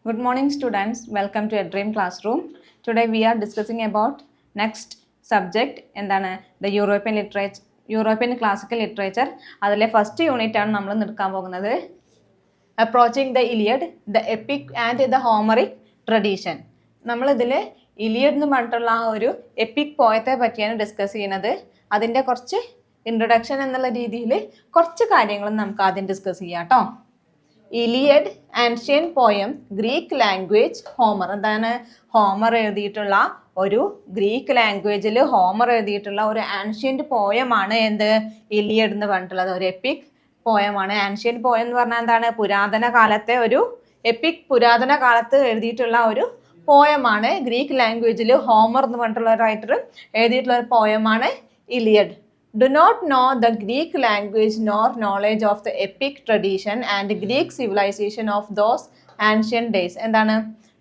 Good morning students, welcome to a dream classroom. Today we are discussing about next subject എന്താണ് the European classical literature. അതിലെ first unit ആണ് നമ്മൾ എടുക്കാൻ പോകുന്നത്. Approaching the Iliad, the epic and the Homeric tradition. നമ്മൾ ഇതിൽ Iliad എന്ന് പറഞ്ഞിട്ടുള്ള ആ ഒരു എപ്പിക് പോയത്തെ പറ്റിയാണ് ഡിസ്കസ് ചെയ്യുന്നത്. അതിൻ്റെ കുറച്ച് ഇൻട്രൊഡക്ഷൻ എന്നുള്ള രീതിയിൽ കുറച്ച് കാര്യങ്ങളും നമുക്ക് ആദ്യം ഡിസ്കസ് ചെയ്യാം കേട്ടോ. Iliad ancient poem, Greek language, Homer. എന്താണ് ഹോമർ എഴുതിയിട്ടുള്ള ഒരു ഗ്രീക്ക് ലാംഗ്വേജിൽ ഹോമർ എഴുതിയിട്ടുള്ള ഒരു ആൻഷ്യൻ്റ് പോയമാണ് എന്ത് ഇലിയഡ് എന്ന് പറഞ്ഞിട്ടുള്ളത്. ഒരു എപ്പിക് പോയമാണ്. ആൻഷ്യൻ പോയം എന്ന് പറഞ്ഞാൽ എന്താണ് പുരാതന കാലത്തെ ഒരു എപ്പിക്, പുരാതന കാലത്ത് എഴുതിയിട്ടുള്ള ഒരു പോയമാണ്. ഗ്രീക്ക് ലാംഗ്വേജിൽ ഹോമർ എന്ന് പറഞ്ഞിട്ടുള്ള ഒരു റൈറ്റർ എഴുതിയിട്ടുള്ള ഒരു പോയമാണ് Iliad. Do not know the Greek language nor knowledge of the epic tradition and Greek civilization of those ancient days. എന്താണ്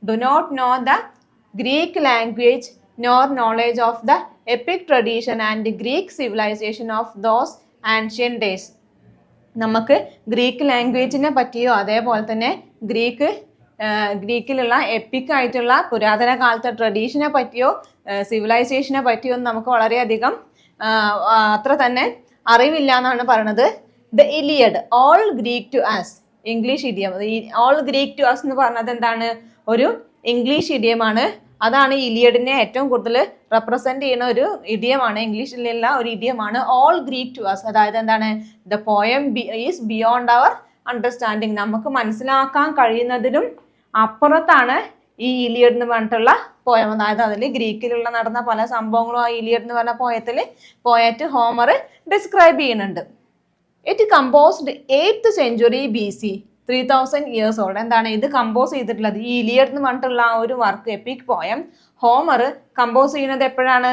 do not know the Greek language nor knowledge of the epic tradition and Greek civilization of those ancient days. നമുക്ക് Greek ലാംഗ്വേജിനെ പറ്റിയോ അതേപോലെ തന്നെ ഗ്രീക്കിലുള്ള EPIC ആയിട്ടുള്ള പുരാതന കാലത്തെ ട്രഡീഷനെ പറ്റിയോ സിവിലൈസേഷനെ പറ്റിയോ നമുക്ക് വളരെയധികം അത്ര തന്നെ അറിവില്ല എന്നാണ് പറയണത്. The Iliad, all Greek to us, English idiom. All Greek to us എന്ന് പറഞ്ഞത് എന്താണ് ഒരു ഇംഗ്ലീഷ് ഇഡിയമാണ്. അതാണ് ഇലിയഡിനെ ഏറ്റവും കൂടുതൽ റെപ്രസെന്റ് ചെയ്യുന്ന ഒരു ഇഡിയമാണ്, ഇംഗ്ലീഷിലുള്ള ഒരു ഇഡിയമാണ് ഓൾ ഗ്രീക്ക് ടു അസ്. അതായത് എന്താണ് the poem is beyond our understanding, നമുക്ക് മനസ്സിലാക്കാൻ കഴിയുന്നതിനും അപ്പുറത്താണ് ഈ ഇലിയഡ് എന്ന് പറഞ്ഞിട്ടുള്ള പോയം. അതായത് അതിൽ ഗ്രീക്കിലുള്ള നടന്ന പല സംഭവങ്ങളും ആ ഇലിയഡ് എന്ന് പറഞ്ഞ പോയറ്റ് ഹോമർ ഡിസ്ക്രൈബ് ചെയ്യുന്നുണ്ട്. It composed 8th century BC, 3000 years old. എന്താണ് ഇത് കമ്പോസ് ചെയ്തിട്ടുള്ളത്? ഈ ഇലിയഡ് എന്ന് പറഞ്ഞിട്ടുള്ള ആ ഒരു work, EPIC poem Homer compose ചെയ്യുന്നത് എപ്പോഴാണ്?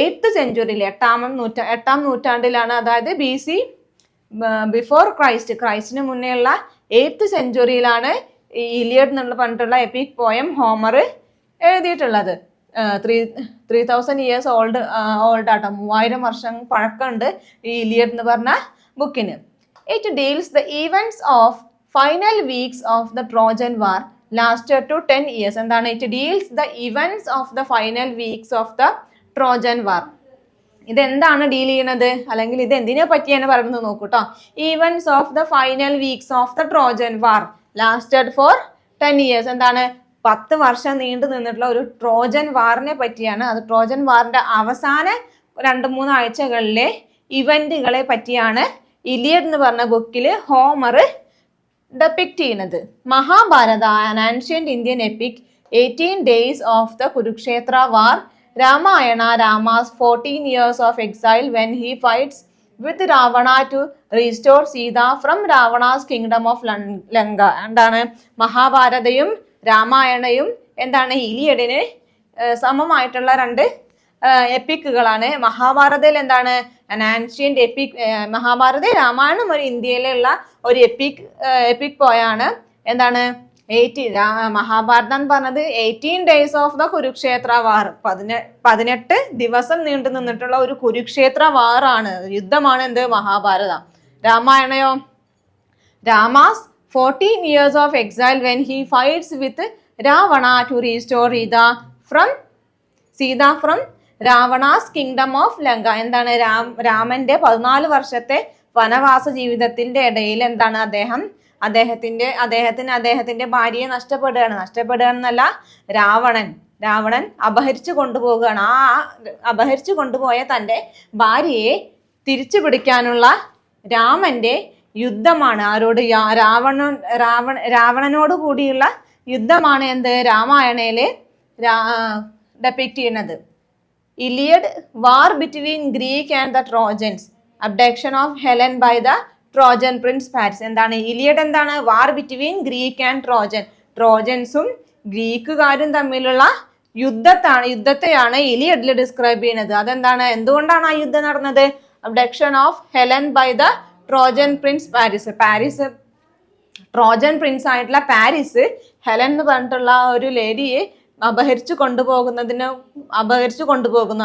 8th century, 8ാം നൂറ്റാണ്ടിലാണ്. അതായത് BC, ബിഫോർ ക്രൈസ്റ്റിന് മുന്നേയുള്ള 8th centuryയിലാണ് ഈ ഇലിയഡ് എന്നുള്ള പറഞ്ഞിട്ടുള്ള എപ്പിക് പോയം ഹോമർ എഴുതിയിട്ടുള്ളത്. 3000 years ഓൾഡ് ആട്ടോ, 3000 വർഷം പഴക്കമുണ്ട് ഈ ഇലിയഡ് എന്ന് പറഞ്ഞ ബുക്കിന്. It deals the events of final weeks of the Trojan war lasted to 10 years. എന്താണ് it deals the events of the final weeks of the Trojan war. ഇതെന്താണ് ഡീൽ ചെയ്യണത്, അല്ലെങ്കിൽ ഇത് എന്തിനെ പറ്റിയാണ് പറയുന്നത് നോക്കൂട്ടോ. Events of the final weeks of the Trojan war lasted for 10 years. എന്താണ് 10 വർഷം നീണ്ടു നിന്നിട്ടുള്ള ഒരു ട്രോജൻ വാറിനെ പറ്റിയാണ്. അത് ട്രോജൻ വാറിന്റെ അവസാന 2-3 ആഴ്ചകളിലെ ഇവന്റുകളെ പറ്റിയാണ് ഇലിയഡ് എന്ന് പറഞ്ഞ ബുക്കിൽ ഹോമർ ഡെപിക്റ്റ് ചെയ്യുന്നത്. Mahabharata, an ancient Indian epic, 18 days of the Kurukshetra war, Ramayana, Rama's 14 years of exile when he fights with Ravana to restore Sita from Ravana's kingdom of Lanka. എന്താണ് മഹാഭാരതയും രാമായണയും എന്താണ് ഇലിയഡിന് സമമായിട്ടുള്ള 2 എപ്പിക്കുകളാണ്. മഹാഭാരതയിൽ എന്താണ് ആൻഷ്യന്റ് എപ്പിക്, മഹാഭാരത രാമായണം ഒരു ഇന്ത്യയിലുള്ള ഒരു എപ്പിക് പോയാണ്. എന്താണ് മഹാഭാരതം എന്ന് പറഞ്ഞത് 18 days of the Kurukshetra war, 18 ദിവസം നീണ്ടു നിന്നിട്ടുള്ള ഒരു കുരുക്ഷേത്ര വാറാണ്, യുദ്ധമാണ് എന്ത് മഹാഭാരതം. രാമായണയോ Rama's 14 years of exile when he fights with Ravana to restore Sita from Ravana's kingdom of Lanka. എന്താണ് രാമന്റെ 14 വർഷത്തെ വനവാസ ജീവിതത്തിന്റെ ഇടയിൽ എന്താണ് അദ്ദേഹത്തിന്റെ ഭാര്യയെ നഷ്ടപ്പെടുകയാണെന്നല്ല, രാവണൻ അപഹരിച്ചു കൊണ്ടുപോവുകയാണ്. ആ അപഹരിച്ചു കൊണ്ടുപോയ തൻ്റെ ഭാര്യയെ തിരിച്ചു പിടിക്കാനുള്ള രാമന്റെ യുദ്ധമാണ്. ആരോട്? രാവണനോട് കൂടിയുള്ള യുദ്ധമാണ് എന്ത് രാമായണയില് ഡെപിക്റ്റ് ചെയ്യുന്നത്. Iliad, war between Greek and the Trojans, abduction of Helen by the Trojan prince Paris. എന്താണ് ഇലിയഡ്? എന്താണ് വാർ ബിറ്റ്വീൻ ഗ്രീക്ക് ആൻഡ് ട്രോജൻസും ഗ്രീക്കുകാരും തമ്മിലുള്ള യുദ്ധത്തെയാണ് ഇലിയഡിൽ ഡിസ്ക്രൈബ് ചെയ്യുന്നത്. അതെന്താണ്, എന്തുകൊണ്ടാണ് ആ യുദ്ധം നടന്നത്? Abduction of Helen by the Trojan prince Paris Trojan prince ആയിട്ടുള്ള പാരിസ് ഹെലൻ എന്ന് പറഞ്ഞിട്ടുള്ള ഒരു ലേഡിയെ അപഹരിച്ചു കൊണ്ടുപോകുന്നു.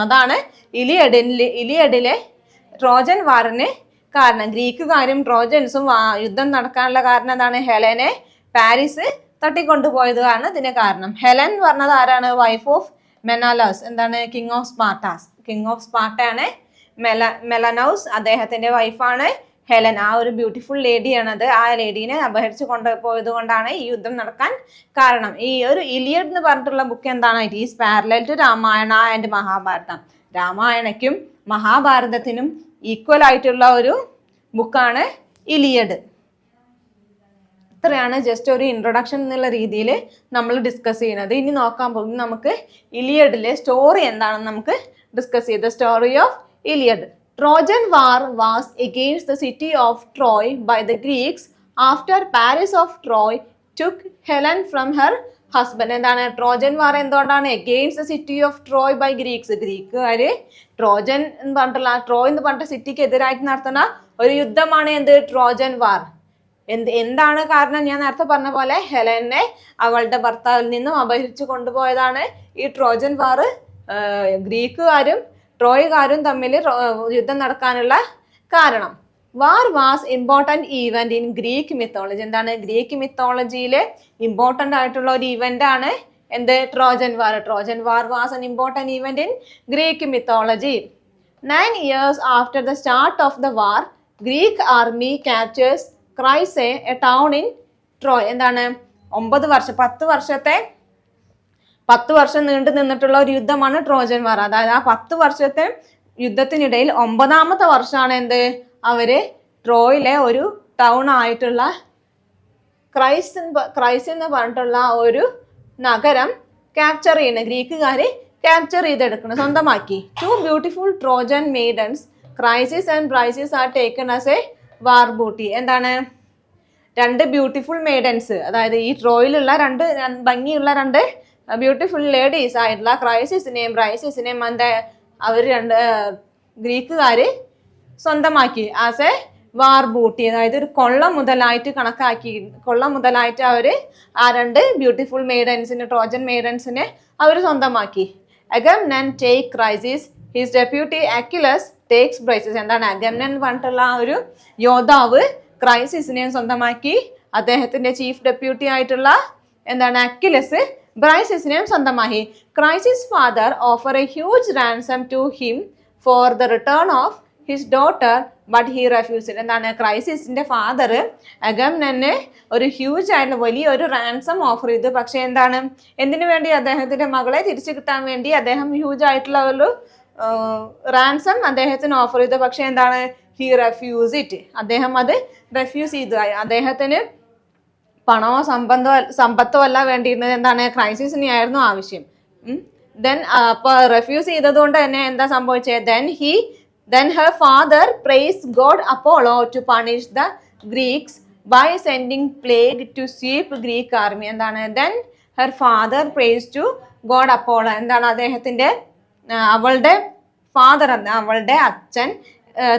അതാണ് ഇലിയഡിലെ ട്രോജൻ വാറിന് കാരണം. ഗ്രീക്കുകാരും ട്രോജൻസും യുദ്ധം നടക്കാനുള്ള കാരണം എന്താണ്? ഹെലനെ പാരീസ് തട്ടിക്കൊണ്ടുപോയതാണ് ഇതിന് കാരണം. ഹെലൻ പറഞ്ഞത് ആരാണ്? വൈഫ് ഓഫ് മെനാലസ്, എന്താണ്? King of Spartas. King of സ്പാർട്ടയാണ് മെലനൗസ്, അദ്ദേഹത്തിന്റെ വൈഫാണ് ഹെലൻ. ആ ഒരു ബ്യൂട്ടിഫുൾ ലേഡിയാണത്. ആ ലേഡീനെ അപഹരിച്ചു കൊണ്ടുപോയത് കൊണ്ടാണ് ഈ യുദ്ധം നടക്കാൻ കാരണം. ഈ ഒരു ഇലിയഡ് എന്ന് പറഞ്ഞിട്ടുള്ള ബുക്ക് എന്താണ്? It is parallel to Ramayana and Mahabharatam. രാമായണയ്ക്കും മഹാഭാരതത്തിനും ഈക്വൽ ആയിട്ടുള്ള ഒരു ബുക്കാണ് ഇലിയഡ്. ഇത്രയാണ് ജസ്റ്റ് ഒരു ഇൻട്രൊഡക്ഷൻ എന്നുള്ള രീതിയിൽ നമ്മൾ ഡിസ്കസ് ചെയ്യുന്നത്. ഇനി നോക്കാൻ പോകും നമുക്ക് ഇലിയഡിലെ സ്റ്റോറി എന്താണെന്ന് നമുക്ക് ഡിസ്കസ് ചെയ്ത്. Story of Iliad. Trojan war was against the city of Troy by the Greeks after Paris of Troy took Helen from her husband. എന്താണ് ട്രോജൻ വാർ? എന്തുകൊണ്ടാണ്? Against the city of Troy by Greeks. ഗ്രീക്കുകാര് Trojan എന്ന് പറഞ്ഞിട്ടുള്ള Troy എന്ന് പറഞ്ഞിട്ട് സിറ്റിക്ക് എതിരായിട്ട് നടത്തുന്ന ഒരു യുദ്ധമാണ് എന്ത്? ട്രോജൻ വാർ. എന്താണ് കാരണം? ഞാൻ നേരത്തെ പറഞ്ഞ പോലെ ഹെലനെ അവളുടെ ഭർത്താവിൽ നിന്നും അപഹരിച്ചു കൊണ്ടുപോയതാണ് ഈ ട്രോജൻ വാർ. ഗ്രീക്കുകാരും ട്രോയ്ക്കാരും തമ്മിൽ യുദ്ധം നടക്കാനുള്ള കാരണം. War was important event in Greek mythology. എന്താണ്? ഗ്രീക്ക് മിത്തോളജിയിലെ ഇമ്പോർട്ടൻ്റ് ആയിട്ടുള്ള ഒരു ഇവന്റ് ആണ് എന്ത്? Trojan war. Trojan war was an important event in Greek mythology. 9 years after the start of the war, Greek army captures Chrysae, a town in Troy. എന്താണ്? 10 വർഷം നീണ്ടു നിന്നിട്ടുള്ള ഒരു യുദ്ധമാണ് ട്രോജൻ വാർ. അതായത് ആ 10 വർഷത്തെ യുദ്ധത്തിനിടയിൽ 9ാമത്തെ വർഷമാണ് എന്ത്? അവര് ട്രോയിലെ ഒരു ടൗൺ ആയിട്ടുള്ള ക്രൈസ് എന്ന് പറഞ്ഞിട്ടുള്ള ഒരു നഗരം ക്യാപ്ചർ ചെയ്യുന്നത്. ഗ്രീക്കുകാര് ക്യാപ്ചർ ചെയ്തെടുക്കണം, സ്വന്തമാക്കി. 2 beautiful Trojan maidens, Chrysis and Briseis, are taken as a war booty. എന്താണ്? 2 ബ്യൂട്ടിഫുൾ മെയ്ഡൻസ്, അതായത് ഈ ട്രോയിലുള്ള ഭംഗിയുള്ള 2 ബ്യൂട്ടിഫുൾ ലേഡീസ് ആയിട്ടുള്ള ക്രൈസിസിനെയും ബ്രൈസിസിനെയും അവർ 2 ഗ്രീക്കുകാര് സ്വന്തമാക്കി ആസ് എ വാർ ബൂട്ടി. അതായത് ഒരു കൊള്ള മുതലായിട്ട് അവർ ആ 2 ബ്യൂട്ടിഫുൾ മെയ്ഡൻസിനെ, ട്രോജൻ മെയ്ഡൻസിനെ അവർ സ്വന്തമാക്കി. Agamemnon take Chryseis, his deputy Achilles takes Briseis. എന്താണ്? അഗംനൻ പറഞ്ഞിട്ടുള്ള ആ ഒരു യോദ്ധാവ് ക്രൈസിസിനെയും സ്വന്തമാക്കി. അദ്ദേഹത്തിന്റെ ചീഫ് ഡെപ്യൂട്ടി ആയിട്ടുള്ള എന്താണ്? അക്യുലസ് ബ്രൈസിസിനെയും സ്വന്തമാക്കി. Chryses father offer a huge ransom to him for the return of his daughter but he refused. എന്താണ്? ക്രൈസിസിന്റെ ഫാദർ അഗംനന് ഒരു ഹ്യൂജ് ആയിട്ടുള്ള വലിയൊരു റാൻസം ഓഫർ ചെയ്തു. പക്ഷെ എന്താണ്? എന്തിനു വേണ്ടി? അദ്ദേഹത്തിന്റെ മകളെ തിരിച്ചു കിട്ടാൻ വേണ്ടി അദ്ദേഹം ഹ്യൂജ് ആയിട്ടുള്ള ഒരു റാൻസം അദ്ദേഹത്തിന് ഓഫർ ചെയ്തു. പക്ഷെ എന്താണ്? He refuse it. അദ്ദേഹം അത് റെഫ്യൂസ് ചെയ്തു. അദ്ദേഹത്തിന് പണമോ സമ്പത്തോ അല്ല വേണ്ടിയിരുന്നത്. എന്താണ്? ക്രൈസിസിനെ ആയിരുന്നു ആവശ്യം. അപ്പൊ റെഫ്യൂസ് ചെയ്തത് കൊണ്ട് തന്നെ എന്താ സംഭവിച്ചത്? Then her father praised God Apollo to punish the Greeks by sending plague to sweep Greek army. എന്താണ്? Then her father praised to God Apollo. എന്താണ്? അദ്ദേഹത്തിന്റെ അവളുടെ ഫാദർ, അവളുടെ അച്ഛൻ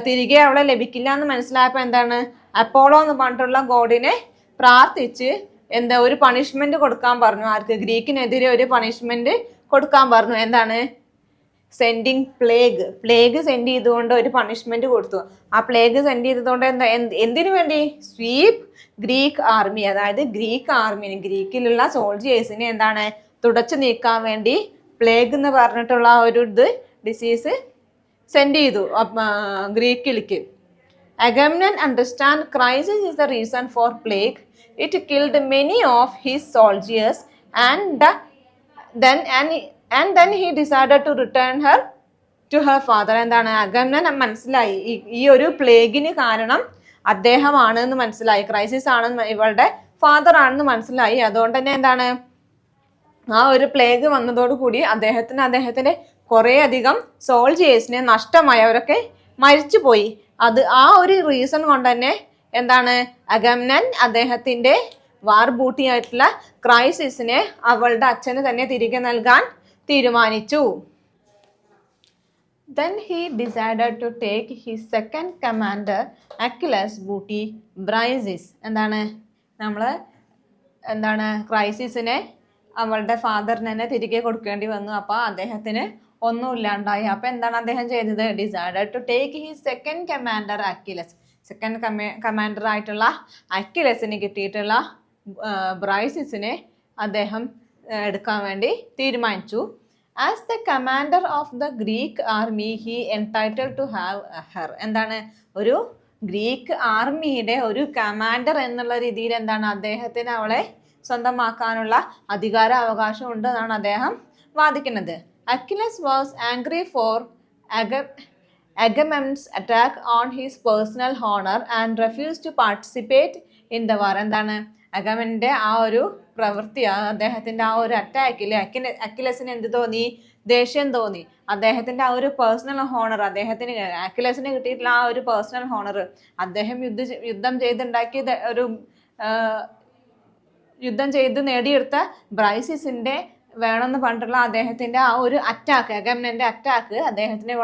തിരികെ അവളെ ലഭിക്കില്ല എന്ന് മനസ്സിലായപ്പോൾ എന്താണ്? അപ്പോളോ എന്ന് പറഞ്ഞിട്ടുള്ള ഗോഡിനെ പ്രാർത്ഥിച്ച് ഒരു പണിഷ്മെന്റ് കൊടുക്കാൻ പറഞ്ഞു. ആർക്ക്? ഗ്രീക്കിനെതിരെ ഒരു പണിഷ്മെന്റ് കൊടുക്കാൻ പറഞ്ഞു. എന്താണ്? സെൻഡിങ് പ്ലേഗ് സെൻഡ് ചെയ്തുകൊണ്ട് ഒരു പണിഷ്മെന്റ് കൊടുത്തു. ആ പ്ലേഗ് സെൻഡ് ചെയ്തതുകൊണ്ട് എന്തിനു വേണ്ടി? സ്വീപ്പ് ഗ്രീക്ക് ആർമി, അതായത് ഗ്രീക്ക് ആർമിന്, ഗ്രീക്കിലുള്ള സോൾജിയേഴ്സിനെ എന്താണ്? തുടച്ചു നീക്കാൻ വേണ്ടി പ്ലേഗ് എന്ന് പറഞ്ഞിട്ടുള്ള ഒരു ഡിസീസ് സെൻഡ് ചെയ്തു ഗ്രീക്കിലേക്ക്. Agamemnon understand Chryseis is the reason for plague. It killed many of his soldiers and then he decided to return her to her father. എന്താണ്? അഗംനൻ മനസ്സിലായി ഈ ഒരു പ്ലേഗിന് കാരണം അദ്ദേഹമാണ് എന്ന് മനസ്സിലായി. ക്രൈസിസ് ആണെന്ന്, ഇവളുടെ ഫാദർ ആണെന്ന് മനസ്സിലായി. അതുകൊണ്ട് തന്നെ എന്താണ്? ആ ഒരു പ്ലേഗ് വന്നതോടുകൂടി അദ്ദേഹത്തിന്റെ കുറേ അധികം സോൾജിയേഴ്സിനെ നഷ്ടമായി, അവരൊക്കെ മരിച്ചുപോയി. ആ ഒരു റീസൺ കൊണ്ട് തന്നെ എന്താണ്? അഗംനൻ അദ്ദേഹത്തിന്റെ വാർ ബൂട്ടി ആയിട്ടുള്ള ക്രൈസിസിനെ അവളുടെ അച്ഛന് തന്നെ തിരികെ നൽകാൻ തീരുമാനിച്ചു. Then he decided to take his second commander Achilles booty Briseis. എന്താണ് ക്രൈസിസിനെ അവളുടെ ഫാദറിന് തന്നെ തിരികെ കൊടുക്കേണ്ടി വന്നു. അപ്പൊ അദ്ദേഹത്തിന് ഒന്നും ഇല്ലാണ്ടായി. അപ്പൊ എന്താണ് അദ്ദേഹം ചെയ്തത്? Decided to take his second commander Achilles. Second commander ആയിട്ടുള്ള അക്യുലസിന് കിട്ടിയിട്ടുള്ള ബ്രൈസിസിനെ അദ്ദേഹം എടുക്കാൻ വേണ്ടി തീരുമാനിച്ചു. As the commander of the Greek army he entitled to have her. എന്താണ്, ഒരു ഗ്രീക്ക് ആർമിയുടെ ഒരു കമാൻഡർ എന്നുള്ള രീതിയിൽ എന്താണ് അദ്ദേഹത്തിന് അവളെ സ്വന്തമാക്കാനുള്ള അധികാര അവകാശം ഉണ്ട് എന്നാണ് അദ്ദേഹം വാദിക്കുന്നത്. Achilles was angry for Agamemnon's attack on his personal honor and refused to participate in the war. എന്താണ്, അഗമന്റെ ആ ഒരു പ്രവൃത്തി, അദ്ദേഹത്തിന്റെ ആ ഒരു അറ്റാക്കിൽ അക്വിലസിന് എന്ത് തോന്നി? ദേഷ്യം തോന്നി. അദ്ദേഹത്തിന്റെ ആ ഒരു പേഴ്സണൽ ഹോണർ, അദ്ദേഹത്തിന് അക്വിലസിന് കിട്ടിയിട്ടുള്ള ആ ഒരു പേഴ്സണൽ ഹോണർ, അദ്ദേഹം യുദ്ധം ചെയ്തുണ്ടാക്കിയ ഒരു യുദ്ധം ചെയ്ത് നേടിയെടുത്ത ബ്രൈസിസിന്റെ വേണമെന്ന് പറഞ്ഞിട്ടുള്ള അദ്ദേഹത്തിന്റെ ആ ഒരു അറ്റാക്ക്, അഗമന്റെ അറ്റാക്ക് അദ്ദേഹത്തിനെ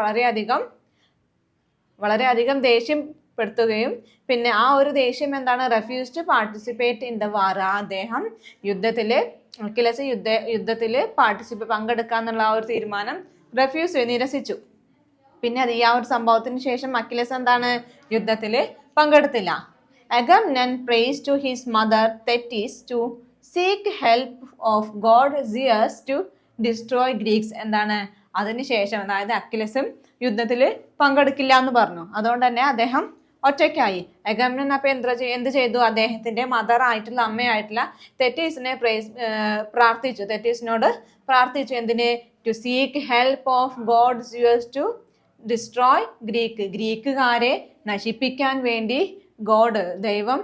വളരെയധികം ദേഷ്യപ്പെടുത്തുകയും പിന്നെ ആ ഒരു ദേഷ്യം എന്താണ്, refuse to participate in the war. അദ്ദേഹം അക്വിലസ് യുദ്ധത്തിൽ പങ്കെടുക്കാന്നുള്ള ആ ഒരു തീരുമാനം നിരസിച്ചു. പിന്നെ അത് ഈ ആ ഒരു സംഭവത്തിന് ശേഷം അക്വിലസ് എന്താണ്, യുദ്ധത്തിൽ പങ്കെടുത്തില്ല. Agamemnon prays to his mother Thetis to seek help of god Zeus to destroy Greeks. എന്താണ്, അതിനുശേഷം അതായത് അക്വിലസും യുദ്ധത്തിൽ പങ്കെടുക്കില്ല എന്ന് പറഞ്ഞു. അതുകൊണ്ട് തന്നെ അദ്ദേഹം ഒറ്റയ്ക്കായി. അഗമനൻ അപ്പം എന്ത് ചെയ്തു? അദ്ദേഹത്തിന്റെ മദർ ആയിട്ടുള്ള അമ്മയായിട്ടുള്ള തെറ്റീസിനെ തെറ്റീസിനോട് പ്രാർത്ഥിച്ചു. എന്തിന്? To seek help of god Zeus to destroy ഗ്രീക്കുകാരെ നശിപ്പിക്കാൻ വേണ്ടി ദൈവം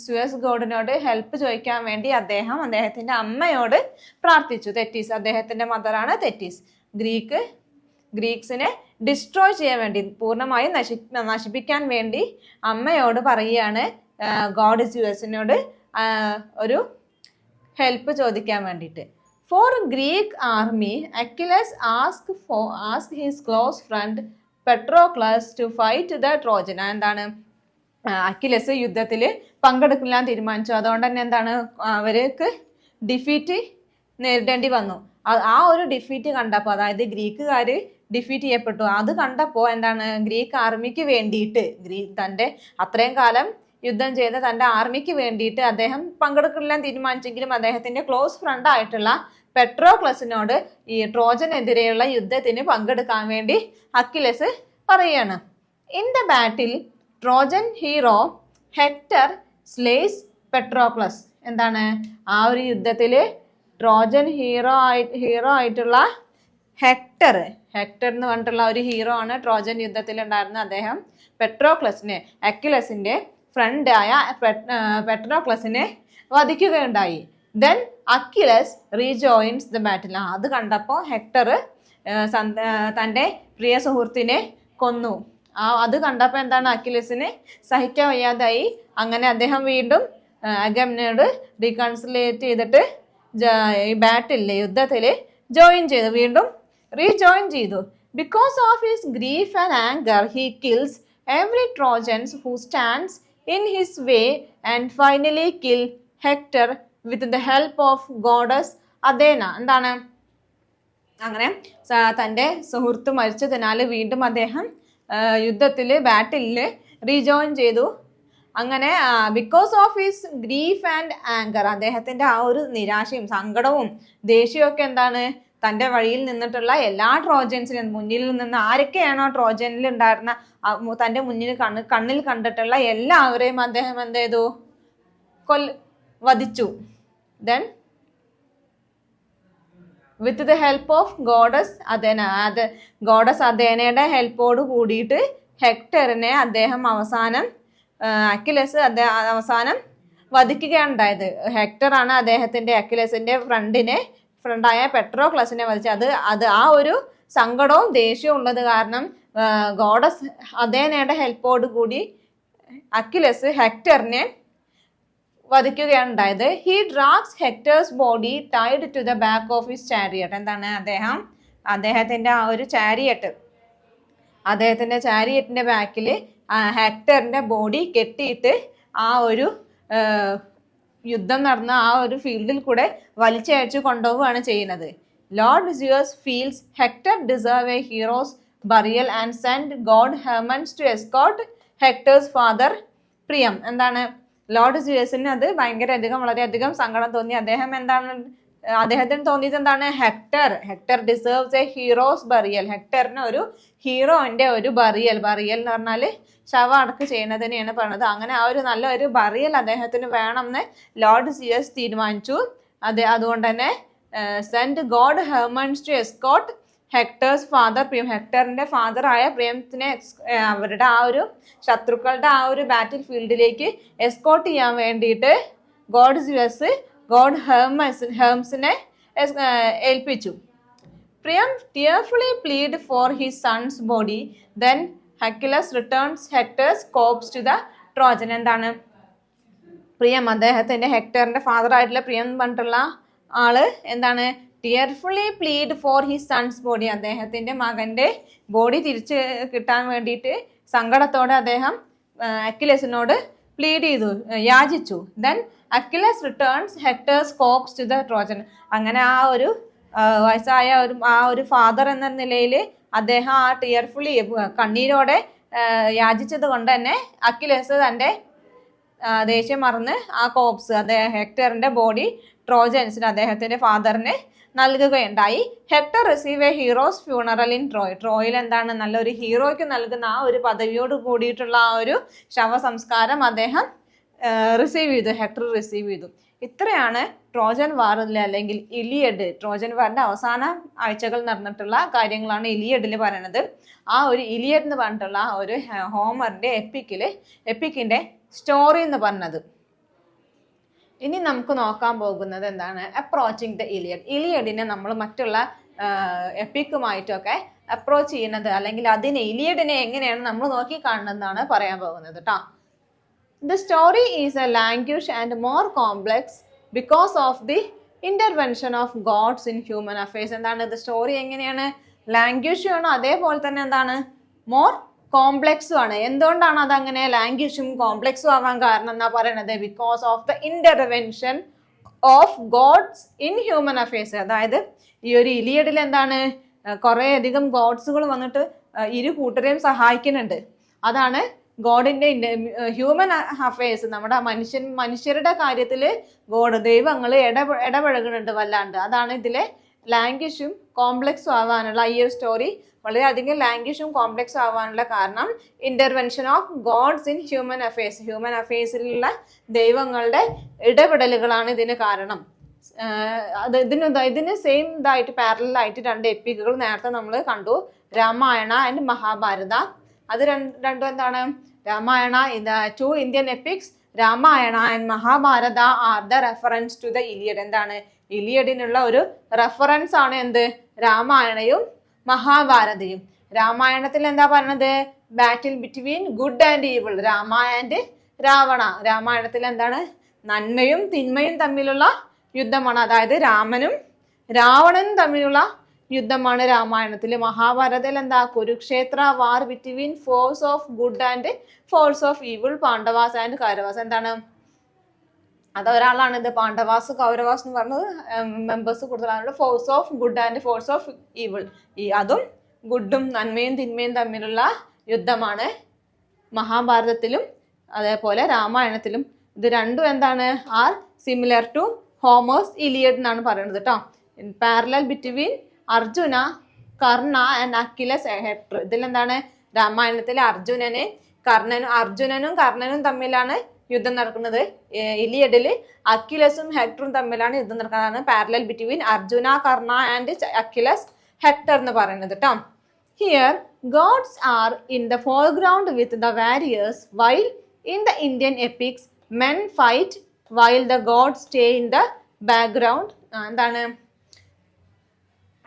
സ്യൂസ് ഗോഡിനോട് ഹെൽപ്പ് ചോദിക്കാൻ വേണ്ടി അദ്ദേഹത്തിന്റെ അമ്മയോട് പ്രാർത്ഥിച്ചു. തെറ്റീസ്, അദ്ദേഹത്തിന്റെ മദറാണ് തെറ്റീസ്. ഗ്രീക്സിനെ ഡിസ്ട്രോയ് ചെയ്യാൻ വേണ്ടി, പൂർണ്ണമായും നശിപ്പിക്കാൻ വേണ്ടി അമ്മയോട് പറയുകയാണ് ഗോഡ് സ്യൂസിനോട് ഒരു ഹെൽപ്പ് ചോദിക്കാൻ വേണ്ടിയിട്ട്. For Greek army Achilles ask his close friend Patroclus to fight the Trojan. എന്താണ്, അക്വിലസ് യുദ്ധത്തിൽ പങ്കെടുക്കില്ല തീരുമാനിച്ചു. അതുകൊണ്ട് തന്നെ എന്താണ്, അവർക്ക് ഡിഫീറ്റ് നേരിടേണ്ടി വന്നു. ആ ഒരു ഡിഫീറ്റ് കണ്ടപ്പോൾ, അതായത് ഗ്രീക്കുകാർ ഡിഫീറ്റ് ചെയ്യപ്പെട്ടു, അത് കണ്ടപ്പോൾ എന്താണ്, ഗ്രീക്ക് ആർമിക്ക് വേണ്ടിയിട്ട്, തൻ്റെ അത്രയും കാലം യുദ്ധം ചെയ്ത തൻ്റെ ആർമിക്ക് വേണ്ടിയിട്ട് അദ്ദേഹം പങ്കെടുക്കില്ല തീരുമാനിച്ചെങ്കിലും അദ്ദേഹത്തിൻ്റെ ക്ലോസ് ഫ്രണ്ട് ആയിട്ടുള്ള പെട്രോക്ലസിനോട് ഈ ട്രോജനെതിരെയുള്ള യുദ്ധത്തിന് പങ്കെടുക്കാൻ വേണ്ടി അക്വിലസ് പറയുകയാണ്. In the battle Trojan hero Hector slays Patroclus. എന്താണ്, ആ ഒരു യുദ്ധത്തിൽ ട്രോജൻ ഹീറോ ആയിട്ടുള്ള ഹെക്ടർ എന്ന് പറഞ്ഞിട്ടുള്ള ഒരു ഹീറോ ആണ് ട്രോജൻ യുദ്ധത്തിൽ ഉണ്ടായിരുന്ന. അദ്ദേഹം പെട്രോക്ലസിനെ, അക്വിലസിന്റെ ഫ്രണ്ട് ആയ പെട്രോക്ലസിനെ വധിക്കുകയുണ്ടായി. Then അക്വിലസ് റീജോയിൻസ് the battle. അത് കണ്ടപ്പോൾ ഹെക്ടർ തൻ്റെ പ്രിയ സുഹൃത്തിനെ കൊന്നു. അത് കണ്ടപ്പോൾ എന്താണ്, അക്വിലസിന് സഹിക്കാൻ വയ്യാതായി. അങ്ങനെ അദ്ദേഹം വീണ്ടും അഗമനോട് റീകൺസിലേറ്റ് ചെയ്തിട്ട് ഈ യുദ്ധത്തിൽ വീണ്ടും റീജോയിൻ ചെയ്തു. Because of his grief and anger he kills every Trojans who stands in his way and finally kill Hector with the help of goddess Athena. എന്താണ്, അങ്ങനെ തൻ്റെ സുഹൃത്ത് മരിച്ചതിനാൽ വീണ്ടും അദ്ദേഹം ബാറ്റിലിൽ റീജോയിൻ ചെയ്തു. അങ്ങനെ because of his grief and anchor, അദ്ദേഹത്തിന്റെ ആ ഒരു നിരാശയും സങ്കടവും ദേഷ്യവും ഒക്കെ എന്താണ്, തൻ്റെ വഴിയിൽ നിന്നിട്ടുള്ള എല്ലാ ട്രോജൻസിനും, മുന്നിൽ നിന്ന് ആരൊക്കെയാണോ ട്രോജനിൽ ഉണ്ടായിരുന്ന തൻ്റെ മുന്നിൽ കണ്ണിൽ കണ്ടിട്ടുള്ള എല്ലാവരെയും അദ്ദേഹം എന്ത് ചെയ്തു? വധിച്ചു. Then with the help of goddess Athena, goddess അഥേനയുടെ ഹെൽപ്പോട് കൂടിയിട്ട് ഹെക്ടറിനെ അദ്ദേഹം അക്വിലസ് അവസാനം വധിക്കുകയാണ് ഉണ്ടായത്. ഹെക്ടറാണ് അക്വിലസിന്റെ ഫ്രണ്ടായ പെട്രോക്ലസിനെ വധിച്ചത്. അത് ആ ഒരു സങ്കടവും ദേഷ്യവും ഉള്ളത് കാരണം ഗോഡസ് അഥേനയുടെ ഹെൽപ്പോട് കൂടി അക്വിലസ് ഹെക്ടറിനെ വധിക്കുകയാണ് ഉണ്ടായത്. He drags Hector's body tied to the back of his chariot. എന്താണ്, അദ്ദേഹത്തിന്റെ ആ ഒരു ചാരിയറ്റിന്റെ ബാക്കിൽ ഹെക്ടറിന്റെ ബോഡി കെട്ടിയിട്ട് ആ ഒരു യുദ്ധം നടന്ന ആ ഒരു ഫീൽഡിൽ കൂടെ വലിച്ചയച്ചു കൊണ്ടുപോവുകയാണ് ചെയ്യുന്നത്. Lord Zeus feels Hector deserve a hero's burial and send god Hermes to escort Hector's father Priam. എന്താണ്, ലോർഡ് സിയസിന് അത് ഭയങ്കര അധികം വളരെയധികം സങ്കടം തോന്നി. അദ്ദേഹത്തിന് തോന്നിയത് എന്താണ്? Hector deserves a hero's burial. ഹെക്ടറിന് ഒരു ഹീറോന്റെ ഒരു ബറിയൽ എന്ന് പറഞ്ഞാൽ ശവ അടക്ക് ചെയ്യുന്നതിനെയാണ് പറയുന്നത്. അങ്ങനെ ആ ഒരു നല്ലൊരു ബറിയൽ അദ്ദേഹത്തിന് വേണമെന്ന് ലോർഡ് സിയസ് തീരുമാനിച്ചു. അതുകൊണ്ട് തന്നെ sent god Hermes to escort Hector's father Priam. ഹെക്ടറിന്റെ ഫാദർ ആയ പ്രിയത്തിനെ അവരുടെ ആ ഒരു ശത്രുക്കളുടെ ആ ഒരു ബാറ്റിൽ ഫീൽഡിലേക്ക് എസ്കോട്ട് ചെയ്യാൻ വേണ്ടിയിട്ട് ഗോഡ് ഹെർമസിനെ ഏൽപ്പിച്ചു. പ്രിയം tearfully plead for his son's body. Then Achilles returns Hector's corpse to the Trojan. എന്താണ്? പ്രിയം അദ്ദേഹത്തിന്റെ ഹെക്ടറിന്റെ ഫാദർ ആയിട്ടുള്ള പ്രിയം പറഞ്ഞിട്ടുള്ള ആള് എന്താണ്? Tearfully plead for his son's body. അദ്ദേഹത്തിന്റെ മകന്റെ ബോഡി തിരിച്ച് കിട്ടാൻ വേണ്ടിയിട്ട് സങ്കടത്തോടെ അദ്ദേഹം അക്കിലസിനോട് പ്ലീഡ് ചെയ്തു, യാചിച്ചു. Then Achilles returns Hector's corpse to the Trojan. അങ്ങനെ ആ ഒരു വയസ്സായ ഒരു ഫാദർ എന്ന നിലയിൽ അദ്ദേഹം ആ ടിയർഫുള്ളി കണ്ണീരോടെ യാചിച്ചത് കൊണ്ട് തന്നെ അക്കിലസ് തൻ്റെ ദേഷ്യം മറന്ന് ആ കോപ്സ് ഹെക്ടറിന്റെ ബോഡി ട്രോജൻസിന് അദ്ദേഹത്തിന്റെ ഫാദറിന് നൽകുകയുണ്ടായി. Hector receive a hero's funeral in Troy. ട്രോയിൽ എന്താണ്? നല്ലൊരു ഹീറോയ്ക്ക് നൽകുന്ന ആ ഒരു പദവിയോട് കൂടിയിട്ടുള്ള ആ ഒരു ശവസംസ്കാരം അദ്ദേഹം ഹെക്ടർ റിസീവ് ചെയ്തു. ഇത്രയാണ് ട്രോജൻ വാറിലെ അല്ലെങ്കിൽ ഇലിയഡ്, ട്രോജൻ വാറിന്റെ അവസാന ആഴ്ചകൾ നടന്നിട്ടുള്ള കാര്യങ്ങളാണ് ഇലിയഡിൽ പറയുന്നത്. ആ ഒരു ഇലിയഡ് എന്ന് പറഞ്ഞിട്ടുള്ള ഒരു ഹോമറിന്റെ എപ്പിക്കിന്റെ സ്റ്റോറി എന്ന് പറഞ്ഞത്. ഇനി നമുക്ക് നോക്കാൻ പോകുന്നത് എന്താണ്? Approaching the Iliad. ഇലിയഡിനെ നമ്മൾ മറ്റുള്ള എപ്പിക്കുമായിട്ടൊക്കെ അപ്രോച്ച് ചെയ്യുന്നത് അല്ലെങ്കിൽ ഇലിയഡിനെ എങ്ങനെയാണ് നമ്മൾ നോക്കി കാണുന്നതെന്നാണ് പറയാൻ പോകുന്നത് കേട്ടോ. The story is a language and more complex because of the intervention of gods in human affairs. എന്താണ്? The story എങ്ങനെയാണ്? ലാംഗ്വേജും ആണ്, അതേപോലെ തന്നെ എന്താണ്? മോർ കോംപ്ലക്സും ആണ്. എന്തുകൊണ്ടാണ് അതങ്ങനെ ലാംഗ്വേജും കോംപ്ലക്സും ആവാൻ കാരണം എന്നാ പറയണത്? Because of the intervention of gods in human affairs. അതായത് ഈ ഒരു ഇലിയഡിൽ എന്താണ്? കുറേ അധികം ഗോഡ്സുകൾ വന്നിട്ട് ഇരു കൂട്ടരെയും സഹായിക്കുന്നുണ്ട്. അതാണ് ഗോഡിന്റെ ഹ്യൂമൻ അഫയേഴ്സ്, നമ്മുടെ മനുഷ്യരുടെ കാര്യത്തിൽ ദൈവങ്ങൾ ഇടപഴകുന്നുണ്ട് വല്ലാണ്ട്. അതാണ് ഇതിലെ ലാംഗ്വേജും കോംപ്ലക്സും ആവാനുള്ള ഈ ഒരു സ്റ്റോറി വളരെയധികം ലാംഗ്വേജും കോംപ്ലക്സും ആവാനുള്ള കാരണം intervention of gods in human affairs. Human അഫയേഴ്സിലുള്ള ദൈവങ്ങളുടെ ഇടപെടലുകളാണ് ഇതിന് കാരണം. ഇതിന് സെയിം ഇതായിട്ട് പാരലായിട്ട് രണ്ട് എപ്പിക്കുകൾ നേരത്തെ നമ്മൾ കണ്ടു, രാമായണ ആൻഡ് മഹാഭാരത. അത് രണ്ടും എന്താണ്? Ramayana two Indian epics Ramayana and Mahabharata are the reference to the Iliad. എന്താണ്? ഇലിയഡിനുള്ള ഒരു റെഫറൻസ് ആണ് എന്ത്? രാമായണയും മഹാഭാരതയും. രാമായണത്തിൽ എന്താ പറയണത്? ബാറ്റിൽ between good and evil, Rama and Ravana. രാമായണത്തിൽ എന്താണ്? നന്മയും തിന്മയും തമ്മിലുള്ള യുദ്ധമാണ്. അതായത് രാമനും രാവണനും തമ്മിലുള്ള യുദ്ധമാണ് രാമായണത്തിൽ. മഹാഭാരതത്തിൽ എന്താ? Kurukshetra war between force of good and force of evil, Pandavas and Kauravas. എന്താണ്? അതൊരാളാണ് ഇത് പാണ്ഡവാസ് കൗരവാസ് എന്ന് പറഞ്ഞത് മെമ്പേഴ്സ് കൂടുതലാണ്. Force of good and force of evil, അതും ഗുഡും നന്മയും തിന്മയും തമ്മിലുള്ള യുദ്ധമാണ് മഹാഭാരതത്തിലും അതേപോലെ രാമായണത്തിലും. ഇത് രണ്ടും എന്താണ്? Are similar to Homer's Iliad എന്നാണ് പറയുന്നത് കേട്ടോ. Parallel between Arjuna, Karna and Achilles, Hector. ഇതിലെന്താണ്? രാമായണത്തിലെ അർജുനനും കർണനും തമ്മിലാണ് യുദ്ധം നടക്കുന്നത്. ഇലിയഡില് അക്കിലസും ഹെക്ടറും തമ്മിലാണ് യുദ്ധം നടക്കുന്നത്. Parallel between Arjuna, Karna and Achilles, Hector എന്ന് പറയുന്നത് കേട്ടോ. Here gods are in the foreground with the warriors, while in the Indian epics men fight while the gods stay in the background. എന്താണ്?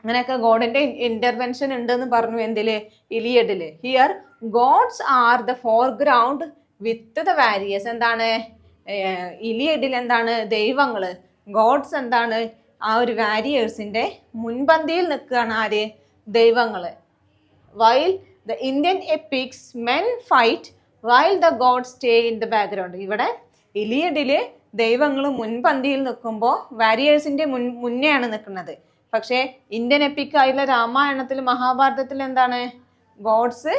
അങ്ങനെയൊക്കെ ഗോഡിന്റെ ഇന്റർവെൻഷൻ ഉണ്ടെന്ന് പറഞ്ഞു എന്തില്? ഇലിയഡില്. Here gods are the foreground with the warriors. എന്താണ്? ഇലിയഡിൽ എന്താണ്? ദൈവങ്ങള്, ഗോഡ്സ് എന്താണ്? ആ ഒരു വാരിയേഴ്സിന്റെ മുൻപന്തിയിൽ നിൽക്കുകയാണ്. ആര്? ദൈവങ്ങള്. While the Indian epics men fight while the gods stay in the background. ഇവിടെ ഇലിയഡില് ദൈവങ്ങൾ മുൻപന്തിയിൽ നിൽക്കുമ്പോൾ വാരിയേഴ്സിന്റെ മുന്നെയാണ് നിൽക്കുന്നത്. പക്ഷേ ഇന്ത്യൻ എപ്പിക് ആയിട്ടുള്ള രാമായണത്തിൽ മഹാഭാരതത്തിൽ എന്താണ്? ഗോഡ്സ്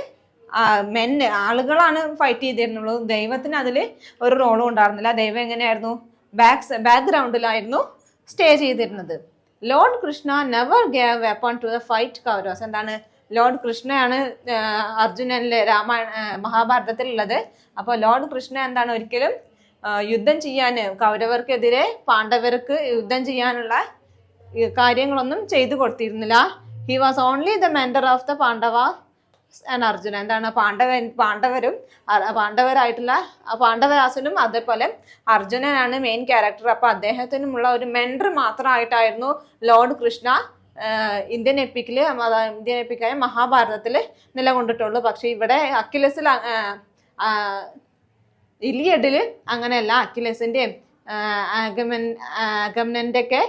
ആളുകളാണ് ഫൈറ്റ് ചെയ്തിരുന്നുള്ളൂ. ദൈവത്തിന് അതിൽ ഒരു റോളും ഉണ്ടായിരുന്നില്ല. ദൈവം എങ്ങനെയായിരുന്നു? ബാക്ക്ഗ്രൗണ്ടിലായിരുന്നു സ്റ്റേ ചെയ്തിരുന്നത്. Lord Krishna never gave weapon to the fight Kauravas. എന്താണ്? ലോർഡ് കൃഷ്ണയാണ് അർജുനനിലെ മഹാഭാരതത്തിലുള്ളത്. അപ്പോൾ ലോർഡ് കൃഷ്ണ എന്താണ്? ഒരിക്കലും യുദ്ധം ചെയ്യാൻ, കൗരവർക്കെതിരെ പാണ്ഡവർക്ക് യുദ്ധം ചെയ്യാനുള്ള കാര്യങ്ങളൊന്നും ചെയ്തു കൊടുത്തിരുന്നില്ല. He was only the mentor of the Pandava and Arjuna. എന്താണ്? പാണ്ഡവരായിട്ടുള്ള പാണ്ഡവരാസനും അതേപോലെ അർജുനനാണ് മെയിൻ ക്യാരക്ടർ. അപ്പൊ അദ്ദേഹത്തിനുമുള്ള ഒരു മെന്റർ മാത്രമായിട്ടായിരുന്നു ലോർഡ് കൃഷ്ണ ഇന്ത്യൻ എപ്പിക്കായ മഹാഭാരതത്തിൽ നിലകൊണ്ടിട്ടുള്ളൂ. പക്ഷെ ഇവിടെ അക്കിലസിൽ ഇലിയഡിൽ അങ്ങനെയല്ല. അക്കിലസിന്റെയും അഗമനന്റെ ഒക്കെ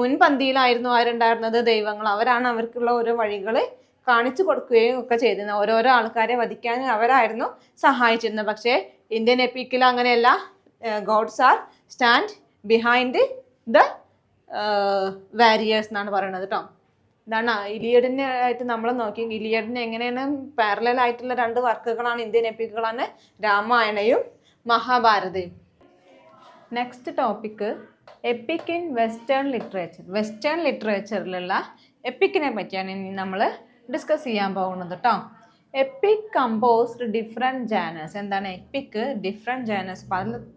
മുൻപന്തിയിലായിരുന്നു ആരുണ്ടായിരുന്നത്? ദൈവങ്ങൾ. അവരാണ് അവർക്കുള്ള ഓരോ വഴികൾ കാണിച്ചു കൊടുക്കുകയും ഒക്കെ ചെയ്തിരുന്നത്. ഓരോരോ ആൾക്കാരെ വധിക്കാൻ അവരായിരുന്നു സഹായിച്ചിരുന്നത്. പക്ഷേ ഇന്ത്യൻ എപ്പിക്കിൽ അങ്ങനെയല്ല. Gods are stand behind the warriors എന്നാണ് പറയുന്നത് കേട്ടോ. ഇതാണ് ഇലിയഡിനെ ആയിട്ട് നമ്മൾ നോക്കി. ഇലിയഡിന് എങ്ങനെയാണ് പാരലൽ ആയിട്ടുള്ള 2 വർക്കുകളാണ്, ഇന്ത്യൻ എപ്പിക്കുകളാണ് രാമായണയും മഹാഭാരതയും. Next topic epic in western literature. Western ലിറ്ററേച്ചറിലുള്ള എപ്പിക്കിനെ പറ്റിയാണ് ഇനി നമ്മൾ ഡിസ്കസ് ചെയ്യാൻ പോകുന്നത് കേട്ടോ. Epic composed different genres. എന്താണ് എപ്പിക്? ഡിഫറെൻറ്റ് ജാനേഴ്സ്,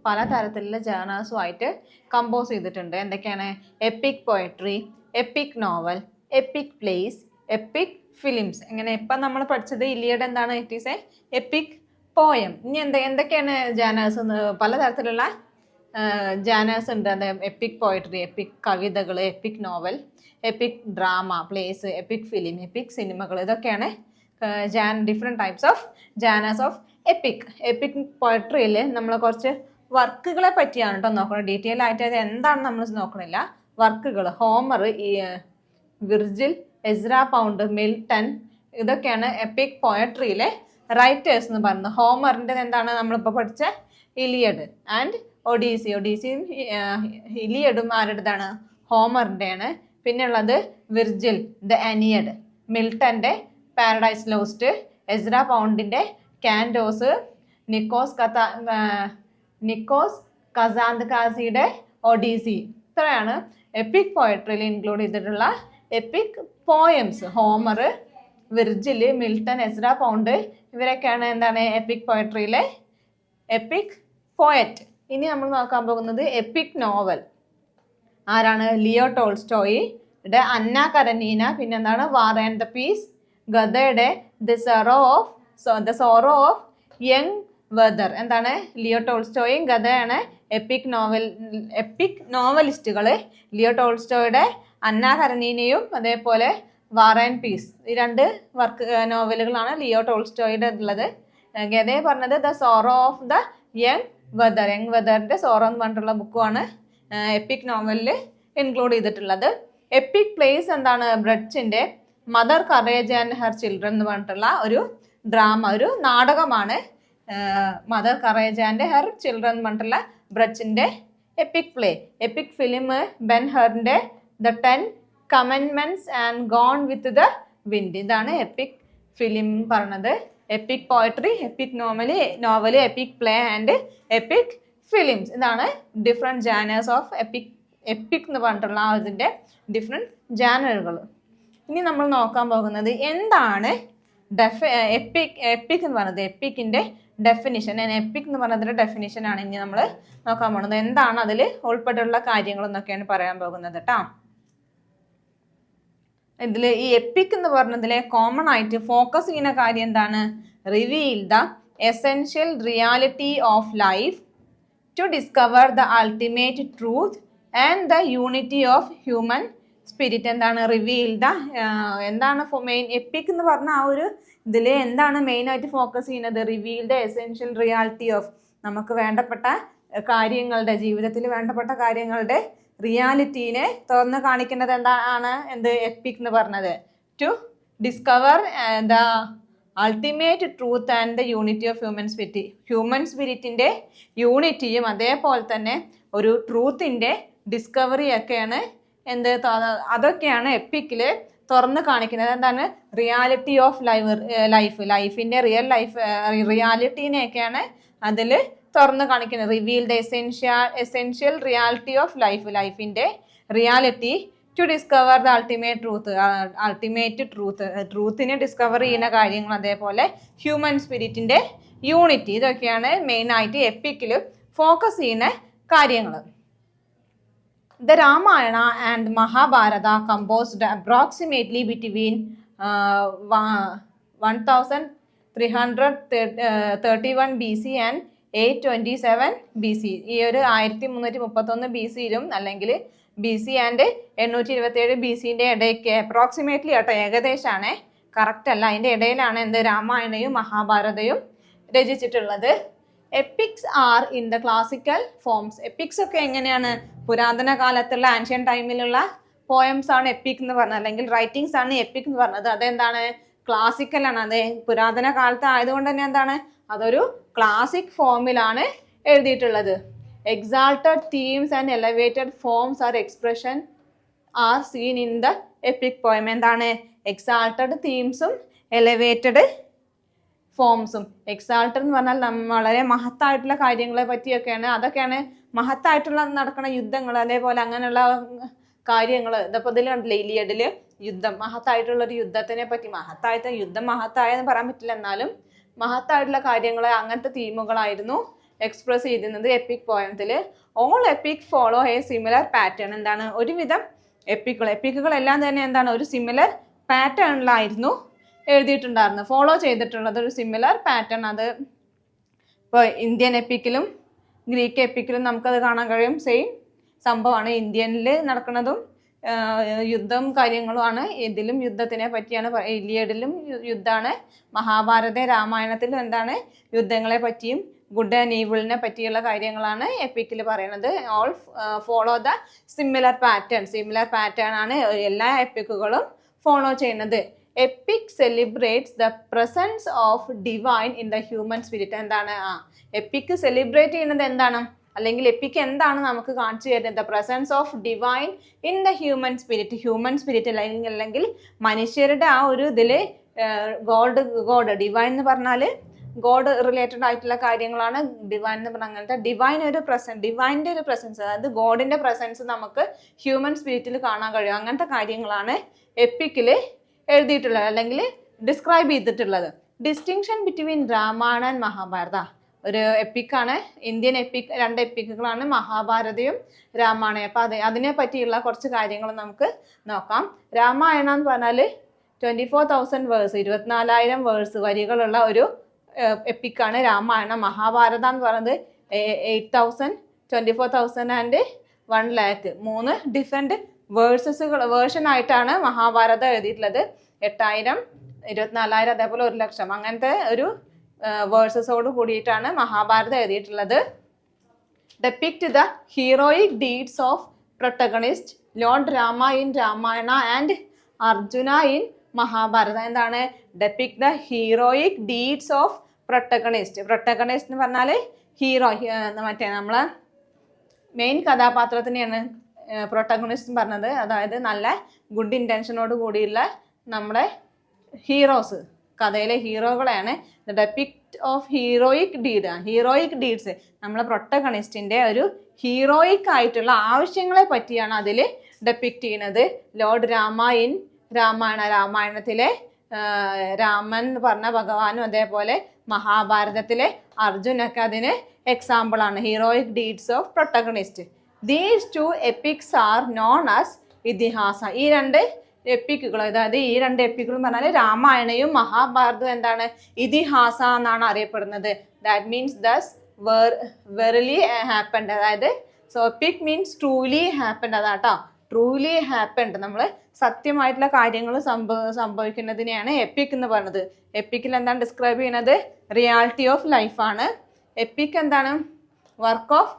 പല തരത്തിലുള്ള ജാനേഴ്സുമായിട്ട് കമ്പോസ് ചെയ്തിട്ടുണ്ട്. എന്തൊക്കെയാണ്? Epic poetry, epic novel, epic plays, epic films. ഇങ്ങനെ ഇപ്പം നമ്മൾ പഠിച്ചത് ഇലിയഡ് എന്താണ്? It is a epic poem. ഇനി എന്തൊക്കെയാണ് ജാനേഴ്സ്? പലതരത്തിലുള്ള ജാനേഴ്സ് ഉണ്ട്. അത് എപ്പിക് പോയട്രി, എപ്പിക് കവിതകൾ, epic novel, epic drama, plays, epic film, epic സിനിമകൾ. ഇതൊക്കെയാണ് different types of genres of epic. Epic പോയട്രിയിൽ നമ്മൾ കുറച്ച് വർക്കുകളെ പറ്റിയാണ് കേട്ടോ നോക്കണം. ഡീറ്റെയിൽ ആയിട്ട് അത് എന്താണെന്ന് നമ്മൾ നോക്കണില്ല. വർക്കുകൾ Homer, Virgil, Ezra Pound, Milton, ഇതൊക്കെയാണ് എപ്പിക് പോയട്രിയിലെ റൈറ്റേഴ്സ് എന്ന് പറയുന്നത്. ഹോമറിൻ്റെ എന്താണ് നമ്മളിപ്പോൾ പഠിച്ച ഇലിയഡ് ആൻഡ് ഒഡീസി. ഒഡീസിയും ഇലിയഡും ആരുടേതാണ്? ഹോമറിൻ്റെയാണ്. പിന്നെ ഉള്ളത് വിർജിൽ, ദ അനിയഡ്, മിൽട്ടൻ്റെ പാരഡൈസ് ലോസ്റ്റ്, എസ്ര പൗണ്ടിൻ്റെ കാൻഡോസ്, നിക്കോസ് കസാന്ത്കാസിയുടെ ഒഡീസി. ഇത്രയാണ് എപ്പിക് പോയട്രിയിൽ ഇൻക്ലൂഡ് ചെയ്തിട്ടുള്ള epic poems. Homer, Virgil, Milton, Ezra Pound ഇവരൊക്കെയാണ് എന്താണ് എപ്പിക് പോയട്രിയിലെ എപ്പിക് പോയറ്റ്. ഇനി നമ്മൾ നോക്കാൻ പോകുന്നത് എപ്പിക് നോവൽ. ആരാണ്? ലിയോ ടോൾസ്റ്റോയിയുടെ അന്ന കരനീന, പിന്നെന്താണ് വാർ ആൻഡ് ദ പീസ്, ഗദയുടെ the sorrow of young Werther. എന്താണ്? ലിയോ ടോൾസ്റ്റോയും ഗദയാണ് എപ്പിക് നോവലിസ്റ്റുകൾ. ലിയോ ടോൾസ്റ്റോയുടെ അന്ന കരനീനയും അതേപോലെ വാർ ആൻഡ് പീസ്, ഈ 2 നോവലുകളാണ് ലിയോ ടോൾസ്റ്റോയുടെ ഉള്ളത്. ഗദയെ പറഞ്ഞത് the sorrow of the young വെദറിന്റെ സോറോ എന്ന് പറഞ്ഞിട്ടുള്ള ബുക്കുമാണ് എപ്പിക് നോവലിൽ ഇൻക്ലൂഡ് ചെയ്തിട്ടുള്ളത്. എപ്പിക് പ്ലേസ് എന്താണ്? ബ്രഡ്ജിന്റെ mother courage and her children എന്ന് പറഞ്ഞിട്ടുള്ള ഒരു ഡ്രാമ, ഒരു നാടകമാണ് mother courage and her children എന്ന് പറഞ്ഞിട്ടുള്ള ബ്രഡ്ജിന്റെ epic play. Epic film Ben ഹറിന്റെ the 10 commandments and gone with the wind. ഇതാണ് എപ്പിക് ഫിലിം പറഞ്ഞത്. Epic poetry, epic novel, epic play and epic films. ഇതാണ് ഡിഫറെൻറ്റ് ജാനേഴ്സ് ഓഫ് എപ്പിക് എന്ന് പറഞ്ഞിട്ടുള്ള അതിൻ്റെ ഡിഫറെൻറ്റ് ജാനറുകൾ. ഇനി നമ്മൾ നോക്കാൻ പോകുന്നത് എന്താണ് എപ്പിക് എന്ന് പറയുന്നത്. എപ്പിക്കിൻ്റെ ഡെഫിനിഷൻ, എപ്പിക് എന്ന് പറയുന്നതിൻ്റെ ഡെഫിനിഷനാണ് ഇനി നമ്മൾ നോക്കാൻ പോകുന്നത്. എന്താണ് അതിൽ ഉൾപ്പെട്ടുള്ള കാര്യങ്ങൾ എന്നൊക്കെയാണ് പറയാൻ പോകുന്നത് കേട്ടോ. ഇതിൽ ഈ എപ്പിക് എന്ന് പറഞ്ഞതിലെ കോമൺ ആയിട്ട് ഫോക്കസ് ചെയ്യുന്ന കാര്യം എന്താണ്? Reveal the essential reality of life, to discover the ultimate truth and the unity of human spirit. എന്താണ്? റിവീൽ ദ എന്താണ് മെയിൻ എപ്പിക് എന്ന് പറഞ്ഞ ആ ഒരു ഇതിൽ എന്താണ് മെയിനായിട്ട് ഫോക്കസ് ചെയ്യുന്നത്? Reveal the essential reality of, നമുക്ക് വേണ്ടപ്പെട്ട കാര്യങ്ങളുടെ, ജീവിതത്തിൽ വേണ്ടപ്പെട്ട കാര്യങ്ങളുടെ റിയാലിറ്റീനെ തുറന്ന് കാണിക്കുന്നത് എന്താണ്? എപ്പിക് എന്ന് പറഞ്ഞത് to discover the ultimate truth and the unity of human സ്പിരിറ്റിൻ്റെ യൂണിറ്റിയും അതേപോലെ തന്നെ ഒരു ട്രൂത്തിൻ്റെ ഡിസ്കവറി ഒക്കെയാണ് അതൊക്കെയാണ് എപ്പിക്കിൽ തുറന്ന് കാണിക്കുന്നത്. എന്താണ്? റിയാലിറ്റി ഓഫ് ലൈഫിന്റെ റിയൽ ലൈഫ് റിയാലിറ്റീനെയൊക്കെയാണ് അതിൽ തുറന്ന് കാണിക്കുന്നത്. Reveal the essential reality of ലൈഫിന്റെ reality to discover the ultimate ട്രൂത്തിനെ ഡിസ്കവർ ചെയ്യുന്ന കാര്യങ്ങൾ, അതേപോലെ ഹ്യൂമൻ സ്പിരിറ്റിന്റെ യൂണിറ്റി, ഇതൊക്കെയാണ് മെയിൻ ആയിട്ട് എപ്പിക്കിൽ ഫോക്കസ് ചെയ്യുന്ന കാര്യങ്ങൾ. The Ramayana and Mahabharata composed approximately between 1331 BC and 827 BC. ഈ ഒരു 1331 BC അല്ലെങ്കിൽ BC ആൻഡ് 827 BCന്റെ ഇടയ്ക്ക് അപ്രോക്സിമേറ്റ്ലി കേട്ടോ, ഏകദേശമാണ്, കറക്റ്റ് അല്ല, അതിൻ്റെ ഇടയിലാണ് എന്ത് രാമായണയും മഹാഭാരതയും രചിച്ചിട്ടുള്ളത്. Epics are in the classical forms. Epics ഒക്കെ എങ്ങനെയാണ്? പുരാതന കാലത്തുള്ള ആൻഷ്യൻ ടൈമിലുള്ള പോയംസ് ആണ് എപ്പിക് എന്ന് പറഞ്ഞത്, അല്ലെങ്കിൽ റൈറ്റിംഗ്സ് ആണ് എപ്പിക് എന്ന് പറഞ്ഞത്. അതെന്താണ്? ക്ലാസിക്കൽ ആണ്. അത് പുരാതന കാലത്ത് ആയതുകൊണ്ട് തന്നെ എന്താണ്, അതൊരു ക്ലാസിക് ഫോമിലാണ് എഴുതിയിട്ടുള്ളത്. Exalted themes and elevated forms are expression are seen in the epic poem. എന്താണ്? എക്സാൾട്ടഡ് തീംസും എലവേറ്റഡ് ഫോംസും. എക്സാൾട്ടഡ് എന്ന് പറഞ്ഞാൽ വളരെ മഹത്തായിട്ടുള്ള കാര്യങ്ങളെ പറ്റിയൊക്കെയാണ്, അതൊക്കെയാണ് മഹത്തായിട്ടുള്ള നടക്കുന്ന യുദ്ധങ്ങൾ, അതേപോലെ അങ്ങനെയുള്ള കാര്യങ്ങൾ. ഇതപ്പോൾ ഇതിൽ കണ്ടില്ലേ, ഇലിയഡില് യുദ്ധം, മഹത്തായിട്ടുള്ളൊരു യുദ്ധത്തിനെ പറ്റി, മഹത്തായെന്ന് പറയാൻ പറ്റില്ല, എന്നാലും മഹത്തായിട്ടുള്ള കാര്യങ്ങൾ, അങ്ങനത്തെ തീമുകളായിരുന്നു എക്സ്പ്രസ് ചെയ്തിരുന്നത് എപ്പിക് പോയത്തിൽ. All epic follow a similar pattern. എന്താണ്? ഒരുവിധം എപ്പിക്കുകളെല്ലാം തന്നെ എന്താണ്, ഒരു സിമിലർ പാറ്റേണിലായിരുന്നു എഴുതിയിട്ടുണ്ടായിരുന്നു, ഫോളോ ചെയ്തിട്ടുള്ളത് ഒരു സിമിലർ പാറ്റേൺ. അത് ഇപ്പോൾ ഇന്ത്യൻ എപ്പിക്കിലും ഗ്രീക്ക് എപ്പിക്കിലും നമുക്കത് കാണാൻ കഴിയും, സെയിം സംഭവമാണ്. ഇന്ത്യനിൽ നടക്കുന്നതും യുദ്ധം കാര്യങ്ങളുമാണ്, ഇതിലും യുദ്ധത്തിനെ പറ്റിയാണ്. ഇലിയഡിലും യുദ്ധമാണ്, മഹാഭാരത രാമായണത്തിലും എന്താണ്, യുദ്ധങ്ങളെ പറ്റിയും ഗുഡ് ആൻഡ് ഈവിളിനെ പറ്റിയുള്ള കാര്യങ്ങളാണ് എപ്പിക്കിൽ പറയുന്നത്. All follow the similar pattern ആണ് എല്ലാ എപ്പിക്കുകളും ഫോളോ ചെയ്യുന്നത്. Epic celebrates the presence of divine in the human spirit. എന്താണ്? എപ്പിക് സെലിബ്രേറ്റ് ചെയ്യുന്നത് എന്താണ്, അല്ലെങ്കിൽ എപ്പിക് എന്താണ് നമുക്ക് കാണിച്ചു തരുന്നത്? The presence of divine in the human spirit അല്ലെങ്കിൽ മനുഷ്യരുടെ ആ ഒരു ഇതിൽ ഗോഡ് ഡിവൈൻ എന്ന് പറഞ്ഞാൽ ഗോഡ് റിലേറ്റഡ് ആയിട്ടുള്ള കാര്യങ്ങളാണ് ഡിവൈൻ എന്ന് പറഞ്ഞാൽ. അങ്ങനത്തെ ഡിവൈൻ്റെ ഒരു പ്രസൻസ്, അതായത് ഗോഡിന്റെ പ്രസൻസ് നമുക്ക് ഹ്യൂമൻ സ്പിരിറ്റിൽ കാണാൻ കഴിയും. അങ്ങനത്തെ കാര്യങ്ങളാണ് എപ്പിക്കിൽ എഴുതിയിട്ടുള്ളത് അല്ലെങ്കിൽ ഡിസ്ക്രൈബ് ചെയ്തിട്ടുള്ളത്. Distinction between Ramayana and Mahabharata. ഒരു എപ്പിക്കാണ്, ഇന്ത്യൻ എപ്പിക്, രണ്ട് എപ്പിക്കുകളാണ് മഹാഭാരതയും രാമായണം. അപ്പം അതിനെ പറ്റിയുള്ള കുറച്ച് കാര്യങ്ങൾ നമുക്ക് നോക്കാം. രാമായണം എന്ന് പറഞ്ഞാൽ 24,000 വേഴ്സ്, 24,000 വേഴ്സ് വരികളുള്ള ഒരു എപ്പിക്കാണ് രാമായണം. മഹാഭാരത എന്ന് പറയുന്നത് 8,000, 24,000 ആൻഡ് 1 lakh. 3 ഡിഫറെൻറ്റ് വേർഷനായിട്ടാണ് മഹാഭാരതം എഴുതിയിട്ടുള്ളത്. 8,000, 24,000, അതേപോലെ 1,00,000, അങ്ങനത്തെ ഒരു വേഴ്സസോട് കൂടിയിട്ടാണ് മഹാഭാരതം എഴുതിയിട്ടുള്ളത്. Depict the heroic deeds of protagonist lord Rama in Ramayana and Arjuna in Mahabharata. എന്താണ്? Depict the heroic deeds of protagonist എന്ന് പറഞ്ഞാൽ ഹീറോ, മറ്റേ നമ്മളെ മെയിൻ കഥാപാത്രത്തിനെയാണ് പ്രൊട്ടഗണിസ്റ്റ് പറഞ്ഞത്. അതായത് നല്ല ഗുഡ് ഇൻറ്റൻഷനോട് കൂടിയുള്ള നമ്മുടെ ഹീറോസ്, കഥയിലെ ഹീറോകളെയാണ്. The depict of heroic deeds നമ്മളെ പ്രൊട്ടഗണിസ്റ്റിൻ്റെ ഒരു ഹീറോയിക് ആയിട്ടുള്ള ആവശ്യങ്ങളെ പറ്റിയാണ് അതിൽ ഡെപ്പിക്റ്റ് ചെയ്യുന്നത്. ലോർഡ് രാമ ഇൻ രാമായണത്തിലെ രാമൻ എന്ന് പറഞ്ഞ ഭഗവാനും, അതേപോലെ മഹാഭാരതത്തിലെ അർജുനൊക്കെ അതിന് എക്സാമ്പിളാണ്. Heroic deeds of protagonist. These 2 epics are known as Itihasa. ഈ രണ്ട് എപ്പിക്കുകൾ, അതായത് ഈ രണ്ട് എപ്പിക്കുകൾ എന്ന് പറഞ്ഞാൽ രാമായണയും മഹാഭാരതവും എന്താണ്? ഇതിഹാസ എന്നാണ് അറിയപ്പെടുന്നത്. That means thus verily happened. അതായത് so epic means truly happened. അതാട്ടോ ട്രൂലി ഹാപ്പൻഡ്. നമ്മൾ സത്യമായിട്ടുള്ള കാര്യങ്ങൾ സംഭവിക്കുന്നതിനെയാണ് എപ്പിക് എന്ന് പറയുന്നത്. എപ്പിക്കിൽ എന്താണ് ഡിസ്ക്രൈബ് ചെയ്യുന്നത്? റിയാലിറ്റി ഓഫ് ലൈഫാണ്. എപ്പിക് എന്താണ്? Work of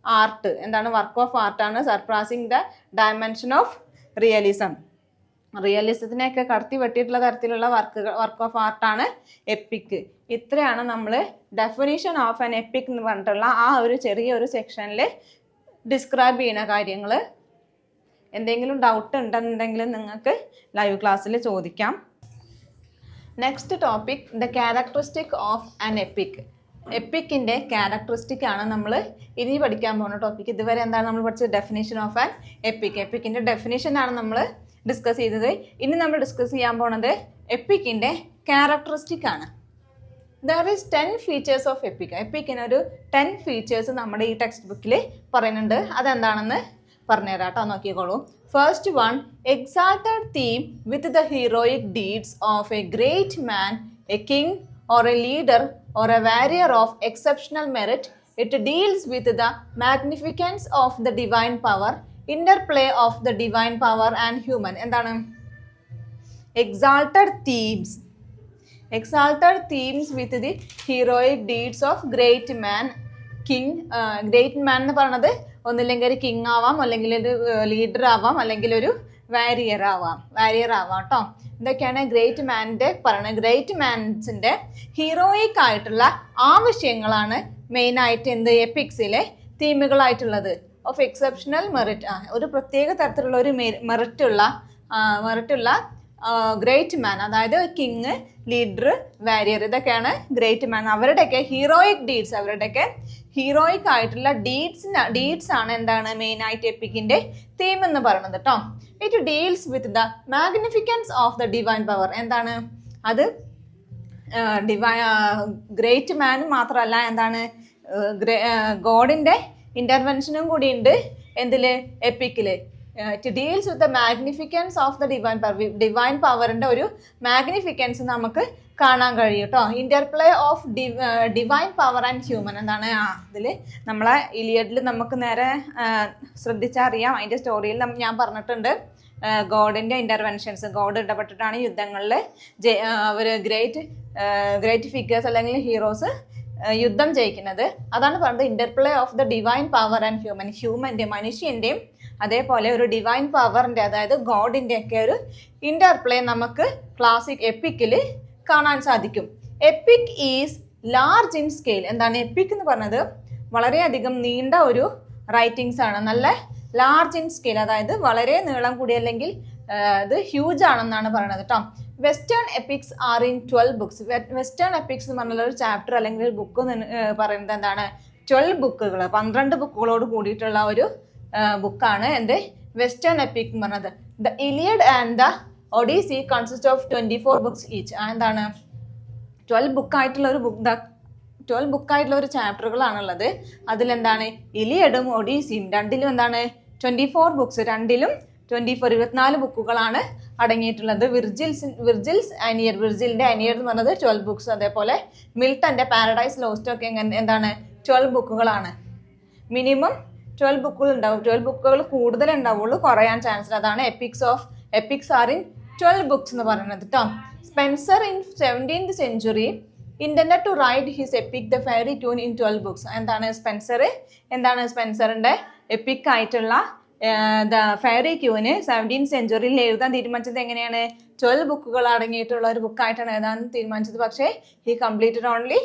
art. എന്താണ്? വർക്ക് ഓഫ് ആർട്ടാണ്. സർപ്രാസിങ് ദ ഡയമെൻഷൻ ഓഫ് റിയലിസത്തിനെയൊക്കെ കടത്തി വെട്ടിയിട്ടുള്ള തരത്തിലുള്ള വർക്ക് ഓഫ് ആർട്ടാണ് എപ്പിക്. ഇത്രയാണ് നമ്മൾ ഡെഫിനിഷൻ ഓഫ് ആൻ എപ്പിക് എന്ന് പറഞ്ഞിട്ടുള്ള ആ ഒരു ചെറിയൊരു സെക്ഷനിൽ ഡിസ്ക്രൈബ് ചെയ്യുന്ന കാര്യങ്ങൾ. എന്തെങ്കിലും ഡൗട്ട് ഉണ്ടെന്നുണ്ടെങ്കിൽ നിങ്ങൾക്ക് ലൈവ് ക്ലാസ്സിൽ ചോദിക്കാം. Next topic the characteristic of an epic. എപ്പിക്കിൻ്റെ ക്യാരക്ടറിസ്റ്റിക് ആണ് നമ്മൾ ഇനി പഠിക്കാൻ പോകുന്ന ടോപ്പിക്. ഇതുവരെ എന്താണ് നമ്മൾ പഠിച്ചത്? Definition of an epic. എപ്പിക്കിൻ്റെ ഡെഫിനേഷൻ ആണ് നമ്മൾ ഡിസ്കസ് ചെയ്തത്. ഇനി നമ്മൾ ഡിസ്കസ് ചെയ്യാൻ പോകുന്നത് എപ്പിക്കിൻ്റെ ക്യാരക്ടറിസ്റ്റിക് ആണ്. There is 10 features of epic. എപ്പിക്കിന് ഒരു 10 ഫീച്ചേഴ്സ് നമ്മുടെ ഈ ടെക്സ്റ്റ് ബുക്കിൽ പറയുന്നുണ്ട്. അതെന്താണെന്ന് പറഞ്ഞുതരാം കേട്ടോ, നോക്കിക്കോളൂ. First one, exalted theme with the heroic deeds of A great man, A king or a leader or a warrior of exceptional merit. It deals with the magnificence of the divine power, interplay of the divine power and human. എന്താണ്? exalted themes with the heroic deeds of great man, king. great man എന്ന് പറയുന്നത് ഒന്നില്ലെങ്കിൽ ഒരു king ആവാം, അല്ലെങ്കിൽ ഒരു leader ആവാം, അല്ലെങ്കിൽ ഒരു വാരിയർ ആവാം കേട്ടോ. ഇതൊക്കെയാണ് ഗ്രേറ്റ് മാനിൻ്റെ പറയുന്നത്. ഗ്രേറ്റ് മാൻസിൻ്റെ ഹീറോയിക് ആയിട്ടുള്ള ആവശ്യങ്ങളാണ് മെയിനായിട്ട് എന്ത് എപ്പിക്സിലെ തീമുകളായിട്ടുള്ളത്. ഓഫ് എക്സെപ്ഷണൽ മെറിറ്റ്, ഒരു പ്രത്യേക തരത്തിലുള്ള ഒരു മെറിറ്റുള്ള ഗ്രേറ്റ് മാൻ, അതായത് കിങ്, ലീഡർ, വാരിയർ, ഇതൊക്കെയാണ് ഗ്രേറ്റ് മാൻ. അവരുടെയൊക്കെ ഹീറോയിക് ഡീഡ്സ്, അവരുടെയൊക്കെ ഹീറോയിക് ആയിട്ടുള്ള ഡീഡ്സ് ആണ് എന്താണ് മെയിനായിട്ട് എപ്പിക്കിൻ്റെ തീം എന്ന് പറയുന്നത് കേട്ടോ. It deals with the magnificence of the divine power. എന്താണ് അത്? ഗ്രേറ്റ് മാനും മാത്രമല്ല, എന്താണ് ഗോഡിൻ്റെ ഇൻ്റർവെൻഷനും കൂടി ഉണ്ട് എന്തിൽ? എപ്പിക്കില്. It deals with the magnificence of the divine power. Divine പവറിൻ്റെ ഒരു മാഗ്നിഫിക്കൻസ് നമുക്ക് കാണാൻ കഴിയും കേട്ടോ. Interplay of divine power and human. എന്താണ് ഇതിൽ നമ്മളെ ഇലിയഡിൽ നമുക്ക് നേരെ ശ്രദ്ധിച്ചറിയാം. അതിൻ്റെ സ്റ്റോറിയിൽ ഞാൻ പറഞ്ഞിട്ടുണ്ട് ഗോഡിൻ്റെ ഇൻ്റർവെൻഷൻസ്. ഗോഡ് ഇടപെട്ടിട്ടാണ് യുദ്ധങ്ങളിൽ അവർ ഗ്രേറ്റ് ഫിഗേഴ്സ് അല്ലെങ്കിൽ ഹീറോസ് യുദ്ധം ജയിക്കുന്നത്. അതാണ് പറഞ്ഞത് interplay of the divine power and human. ഹ്യൂമൻ്റെ, മനുഷ്യൻ്റെയും അതേപോലെ ഒരു ഡിവൈൻ പവറിൻ്റെ, അതായത് ഗോഡിൻ്റെ ഒക്കെ ഒരു ഇൻ്റർപ്ലേ നമുക്ക് ക്ലാസിക് എപ്പിക്കിൽ കാണാൻ സാധിക്കും. EPIC is large in scale. എന്താണ് എപ്പിക് എന്ന് പറഞ്ഞത്? വളരെയധികം നീണ്ട ഒരു റൈറ്റിങ്സ് ആണ്. നല്ല ലാർജ് ഇൻ സ്കെയിൽ, അതായത് വളരെ നീളം കൂടി, അല്ലെങ്കിൽ ഇത് ഹ്യൂജ് ആണെന്നാണ് പറയുന്നത് കേട്ടോ. Western epics are in 12 books. Western epics എന്ന് പറഞ്ഞാൽ ഒരു ചാപ്റ്റർ അല്ലെങ്കിൽ ഒരു ബുക്ക് പറയുന്നത് എന്താണ്? 12 ബുക്കുകൾ, 12 ബുക്കുകളോട് കൂടിയിട്ടുള്ള ഒരു ബുക്കാണ് എന്ത്? വെസ്റ്റേൺ എപ്പിക് എന്ന് പറഞ്ഞത്. The Iliad and the Odyssey consist of 24 books each. എന്താണ് 12 ബുക്കായിട്ടുള്ള ഒരു ചാപ്റ്ററുകളാണുള്ളത്. അതിലെന്താണ് ഇലിയഡും ഒഡീസിയും രണ്ടിലും എന്താണ് 24 ബുക്സ്, രണ്ടിലും 24 ബുക്കുകളാണ് അടങ്ങിയിട്ടുള്ളത്. വിർജിൽസ് അനിയർ, വിർജിലിന്റെ അനിയർ എന്ന് പറഞ്ഞത് 12 ബുക്സ്. അതേപോലെ മിൽട്ടന്റെ പാരഡൈസ് ലോസ്റ്റ് ഒക്കെ എന്താണ് 12 ബുക്കുകളാണ്. മിനിമം 12 ബുക്കുകൾ ഉണ്ടാവും. 12 ബുക്കുകൾ കൂടുതൽ ഉണ്ടാവുള്ളൂ, കുറയാൻ ചാൻസ്. അതാണ് എപ്പിക്സ് ആർ ഇൻ 12 ബുക്സ് എന്ന് പറയുന്നത് കേട്ടോ. Spenser in 17th century intended to write his epic The Fairy Tune in 12 books. എന്താണ് സ്പെൻസറിന്റെ എപ്പിക് ആയിട്ടുള്ള ദ ഫെയറി ക്യൂന് 17th century എഴുതാൻ തീരുമാനിച്ചത് എങ്ങനെയാണ്? 12 ബുക്കുകൾ അടങ്ങിയിട്ടുള്ള ഒരു ബുക്കായിട്ടാണ് എഴുതാൻ തീരുമാനിച്ചത്. പക്ഷേ ഹി കംപ്ലീറ്റഡ് ഓൺലി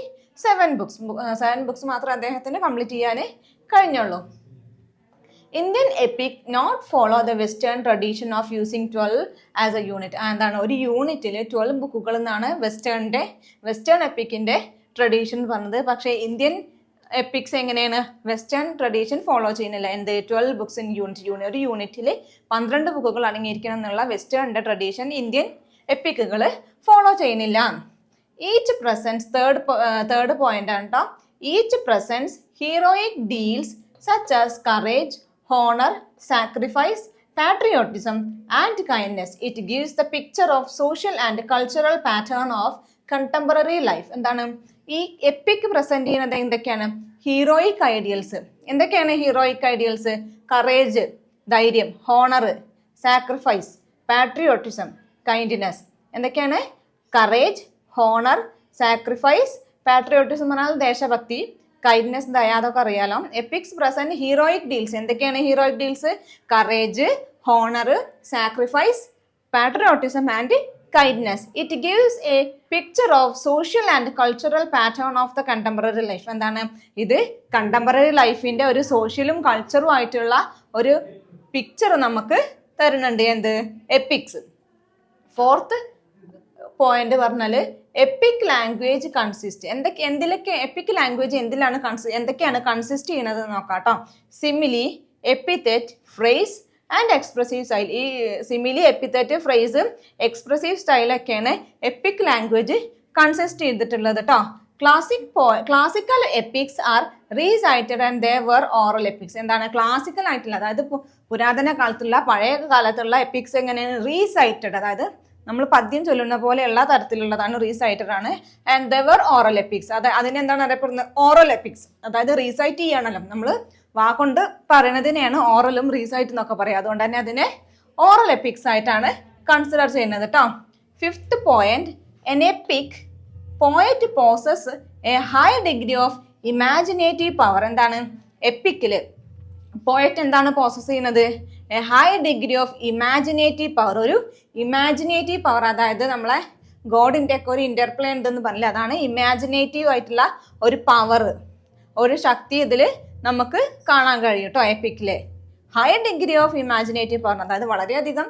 7 ബുക്സ് മാത്രമേ അദ്ദേഹത്തിന് കംപ്ലീറ്റ് ചെയ്യാൻ കഴിഞ്ഞുള്ളൂ. Indian epic not follow the western tradition of using 12 as a unit. എന്താണ് ഒരു യൂണിറ്റിൽ 12 ബുക്കുകൾ എന്നാണ് വെസ്റ്റേൺ എപ്പിക്കിൻ്റെ ട്രഡീഷൻ എന്ന് പറഞ്ഞത്. പക്ഷേ ഇന്ത്യൻ എപ്പിക്സ് എങ്ങനെയാണ്? വെസ്റ്റേൺ ട്രഡീഷൻ ഫോളോ ചെയ്യുന്നില്ല. 12 ബുക്സ് ഇൻ യൂണിറ്റ്. ഒരു യൂണിറ്റിൽ 12 ബുക്കുകൾ അടങ്ങിയിരിക്കണം എന്നുള്ള വെസ്റ്റേണിൻ്റെ ട്രഡീഷൻ ഇന്ത്യൻ എപ്പിക്കുകൾ ഫോളോ ചെയ്യുന്നില്ല. ഈച്ച് പ്രസൻസ് തേർഡ് പോയിന്റ് ആണ് കേട്ടോ. Each presence heroic deals such as courage, honor, sacrifice, patriotism and kindness. It gives the picture of social and cultural pattern of contemporary life. എന്താണ് ഈ EPIC present ചെയ്യുന്നത്? എന്തൊക്കെയാണ്? Heroic ideals. എന്തൊക്കെയാണ് heroic ideals? Courage, ധൈര്യം, honour, sacrifice, patriotism, kindness. എന്തൊക്കെയാണ്? Courage, honour, sacrifice, patriotism എന്ന് പറഞ്ഞാൽ ദേശഭക്തി, കൈൻഡ്നെസ്, ദയ, അതൊക്കെ അറിയാലോ. Epics present heroic deals. എന്തൊക്കെയാണ് heroic deals? Courage, honour, sacrifice, patriotism and kindness. It gives a picture of social and cultural pattern of the contemporary life. എന്താണ് ഇത്? കണ്ടംപററി ലൈഫിന്റെ ഒരു സോഷ്യലും കൾച്ചറും ആയിട്ടുള്ള ഒരു പിക്ചർ നമുക്ക് തരുന്നുണ്ട്. എന്ത്? എപ്പിക്സ്. ഫോർത്ത് പോയിന്റ് പറഞ്ഞാൽ എപ്പിക് ലാംഗ്വേജ് കൺസിസ്റ്റ്. എന്തിലൊക്കെ എപ്പിക് ലാംഗ്വേജ് എന്തൊക്കെയാണ് കൺസിസ്റ്റ് ചെയ്യുന്നത് നോക്കാം കേട്ടോ. Simile, epithet, phrase and expressive style. ഈ സിമിലി, എപ്പിതെറ്റ്, ഫ്രേസ്, എക്സ്പ്രസീവ് സ്റ്റൈലൊക്കെയാണ് എപ്പിക് ലാംഗ്വേജ് കൺസിസ്റ്റ് ചെയ്തിട്ടുള്ളത് കേട്ടോ. Classical epics are recited and they were oral epics. എന്താണ് ക്ലാസിക്കൽ ആയിട്ടുള്ള, അതായത് പുരാതന കാലത്തുള്ള പഴയ കാലത്തുള്ള എപ്പിക്സ് എങ്ങനെയാണ്? റീസൈറ്റഡ്, അതായത് നമ്മൾ പദ്യം ചൊല്ലുന്ന പോലെയുള്ള തരത്തിലുള്ളതാണ്, റീസൈറ്റഡ് ആണ്. And they were oral epics, അതിനെന്താണ് അറിയപ്പെടുന്നത്? Oral epics. അതായത് റീസൈറ്റ് ചെയ്യണല്ലോ, നമ്മൾ വാക്കൊണ്ട് പറയണതിനെയാണ് ഓറലും റീസൈറ്റ് എന്നൊക്കെ പറയാം. അതുകൊണ്ട് തന്നെ അതിനെ ഓറൽ എപ്പിക്സ് ആയിട്ടാണ് കൺസിഡർ ചെയ്യുന്നത് കേട്ടോ. Fifth point, an EPIC poet poses A high degree of imaginative power. എന്താണ്? എപ്പിക്കില് പോയറ്റ് എന്താണ് പോസസ് ചെയ്യുന്നത്? A high degree of imaginative power. ഒരു ഇമാജിനേറ്റീവ് പവർ, അതായത് നമ്മളെ ഗോഡിൻ്റെ ഒക്കെ ഒരു ഇന്റർപ്ലേ ഉണ്ടെന്ന് പറഞ്ഞില്ല, അതാണ് ഇമാജിനേറ്റീവ് ആയിട്ടുള്ള ഒരു പവർ, ഒരു ശക്തി ഇതിൽ നമുക്ക് കാണാൻ കഴിയും കേട്ടോ എപ്പിക്കില്. High degree of imaginative power, അതായത് വളരെയധികം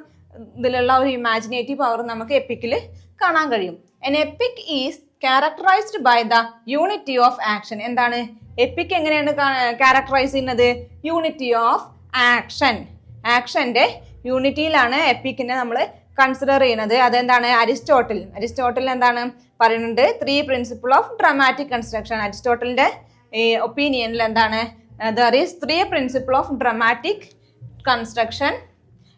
ഇതിലുള്ള ഒരു ഇമാജിനേറ്റീവ് പവർ നമുക്ക് എപ്പിക്കിൽ കാണാൻ കഴിയും. An epic is characterized by the unity of action. എന്താണ് എപ്പിക് എങ്ങനെയാണ് ക്യാരക്ടറൈസ് ചെയ്യുന്നത്? Unity of action. ആക്ഷന്റെ യൂണിറ്റിയിലാണ് എപ്പിക്കിനെ നമ്മൾ കൺസിഡർ ചെയ്യുന്നത്. അതെന്താണ്? അരിസ്റ്റോട്ടിൽ എന്താണ് പറയുന്നുണ്ട്? 3 പ്രിൻസിപ്പിൾ ഓഫ് ഡ്രാമാറ്റിക് കൺസ്ട്രക്ഷൻ. അരിസ്റ്റോട്ടലിന്റെ ഒപ്പീനിയനിൽ എന്താണ്? There is 3 principle of dramatic construction.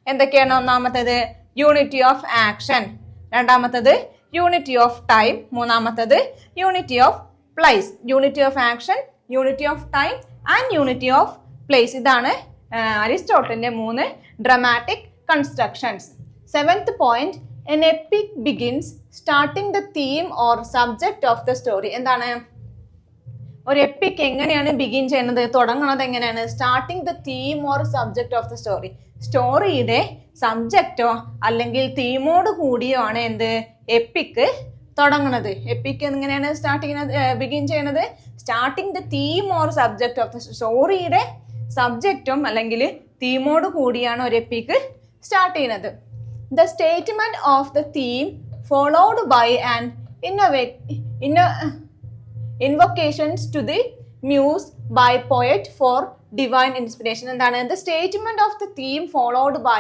എന്തൊക്കെയാണ്? ഒന്നാമത്തേത് യൂണിറ്റി ഓഫ് ആക്ഷൻ, രണ്ടാമത്തേത് യൂണിറ്റി ഓഫ് ടൈം, മൂന്നാമത്തേത് unity of place. Unity of action, unity of time and unity of place. ഇതാണ് അരിസ്റ്റോട്ടലിന്റെ 3 dramatic constructions. Seventh point, an epic begins starting the theme or subject of the story. എന്താണ് ഒരു epic എങ്ങനെയാണ് begin ചെയ്യുന്നത്? തുടങ്ങുന്നത് എങ്ങനെയാണ്? Starting the theme or subject of the story. സ്റ്റോറിയുടെ സബ്ജക്റ്റോ അല്ലെങ്കിൽ തീമോട് കൂടിയോ ആണ് എന്ത് എപ്പിക് തുടങ്ങുന്നത്. എപ്പിക് എങ്ങനെയാണ് ബിഗിൻ ചെയ്യുന്നത്? Starting the theme or subject of the സ്റ്റോറിയുടെ സബ്ജക്റ്റും അല്ലെങ്കിൽ തീമോട് കൂടിയാണ് ഒരു എപ്പിക് സ്റ്റാർട്ട് ചെയ്യുന്നത്. The statement of the theme followed by an invocations to the muse by poet for divine inspiration. എന്താണ്? The statement of the theme followed by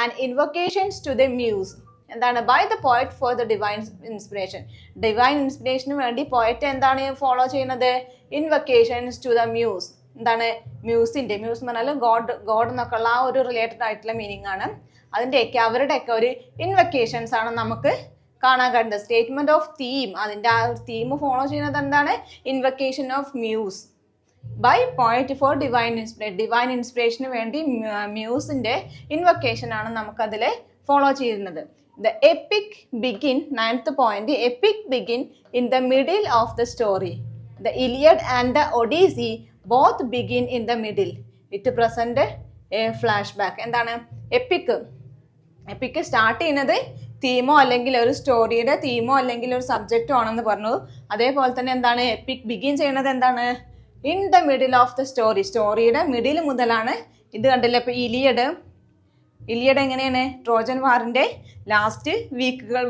an invocations to the muse. എന്താണ്? By the poet for the divine inspiration. Divine inspiration വേണ്ടി poet എന്താണ് follow ചെയ്യുന്നത്? Invocations to the muse. എന്താണ്? മ്യൂസിന്റെ, muse എന്ന് പറഞ്ഞാൽ God എന്നൊക്കെ ഉള്ള ആ ഒരു റിലേറ്റഡ് ആയിട്ടുള്ള മീനിങ് ആണ്. അതിൻ്റെയൊക്കെ അവരുടെയൊക്കെ ഒരു ഇൻവക്കേഷൻസ് ആണ് നമുക്ക് കാണാൻ കഴിയുന്നത്. സ്റ്റേറ്റ്മെന്റ് ഓഫ് തീം, അതിൻ്റെ ആ ഒരു തീം ഫോളോ ചെയ്യുന്നത് എന്താണ്? Invocation of muse by poet for divine inspiration. Divine ഇൻസ്പിറേഷന് വേണ്ടി മ്യൂസിന്റെ ഇൻവക്കേഷൻ ആണ് നമുക്കതിൽ ഫോളോ ചെയ്യുന്നത്. The epic begin, 9th point, epic begin in the middle of the story. The Iliad and the Odyssey both begin in the middle. It present a flashback. എന്താണ് epic start ചെയ്യുന്നത് തീമോ അല്ലെങ്കിൽ ഒരു സ്റ്റോറിയുടെ തീമോ അല്ലെങ്കിൽ ഒരു സബ്ജക്റ്റോ ആണെന്ന് പറഞ്ഞു. അതേപോലെ തന്നെ എന്താണ് എപ്പിക് ബിഗിൻ ചെയ്യുന്നത്? എന്താണ്? In the middle of the story. സ്റ്റോറിയുടെ മിഡിൽ മുതലാണ്. ഇത് കണ്ടില്ലേ ഇപ്പൊ ഇലിയഡ് എങ്ങനെയാണ്? ട്രോജൻ വാറിന്റെ ലാസ്റ്റ്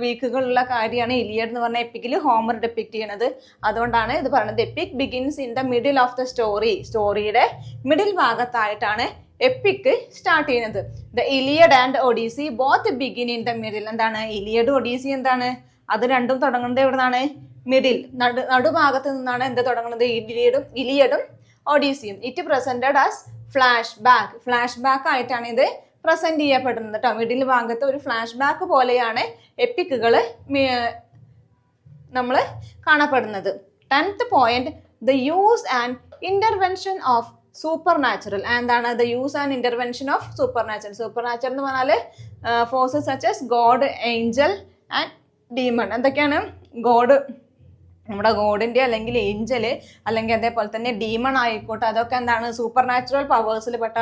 വീക്കുകളുള്ള കാര്യമാണ് ഇലിയഡ് എന്ന് പറഞ്ഞ എപ്പിക്കിൽ ഹോമർ ഡെപ്പിക്ട് ചെയ്യണത്. അതുകൊണ്ടാണ് ഇത് പറയുന്നത് epic begins in the middle of the story. സ്റ്റോറിയുടെ മിഡിൽ ഭാഗത്തായിട്ടാണ് എപ്പിക് സ്റ്റാർട്ട് ചെയ്യുന്നത്. The Iliad and Odyssey both begin in the middle. എന്താണ്? ഇലിയഡ് ഒഡീസി എന്താണ്? അത് രണ്ടും തുടങ്ങുന്നത് എവിടുന്നാണ്? മിഡിൽ, നടുഭാഗത്ത് നിന്നാണ് എന്ത് തുടങ്ങുന്നത്? ഇലിയഡും ഒഡീസിയും. It presented as flashback ആയിട്ടാണ് ഇത് പ്രസന്റ് ചെയ്യപ്പെടുന്നത് കേട്ടോ. മിഡിൽ ഭാഗത്ത് ഒരു ഫ്ലാഷ് ബാക്ക് പോലെയാണ് എപ്പിക്കുകൾ നമ്മൾ കാണപ്പെടുന്നത്. 10th point, the use and intervention of supernatural. എന്താണ്? The use and intervention of supernatural. Supernatural എന്ന് പറഞ്ഞാൽ forces such as god, angel and demon. എന്തൊക്കെയാണ്? നമ്മുടെ ഗോഡിന്റെ അല്ലെങ്കിൽ ഏഞ്ചല് അല്ലെങ്കിൽ അതേപോലെ തന്നെ ഡീമൺ ആയിക്കോട്ടെ, അതൊക്കെ എന്താണ്? സൂപ്പർ നാച്ചുറൽ പവേഴ്സിൽ പെട്ട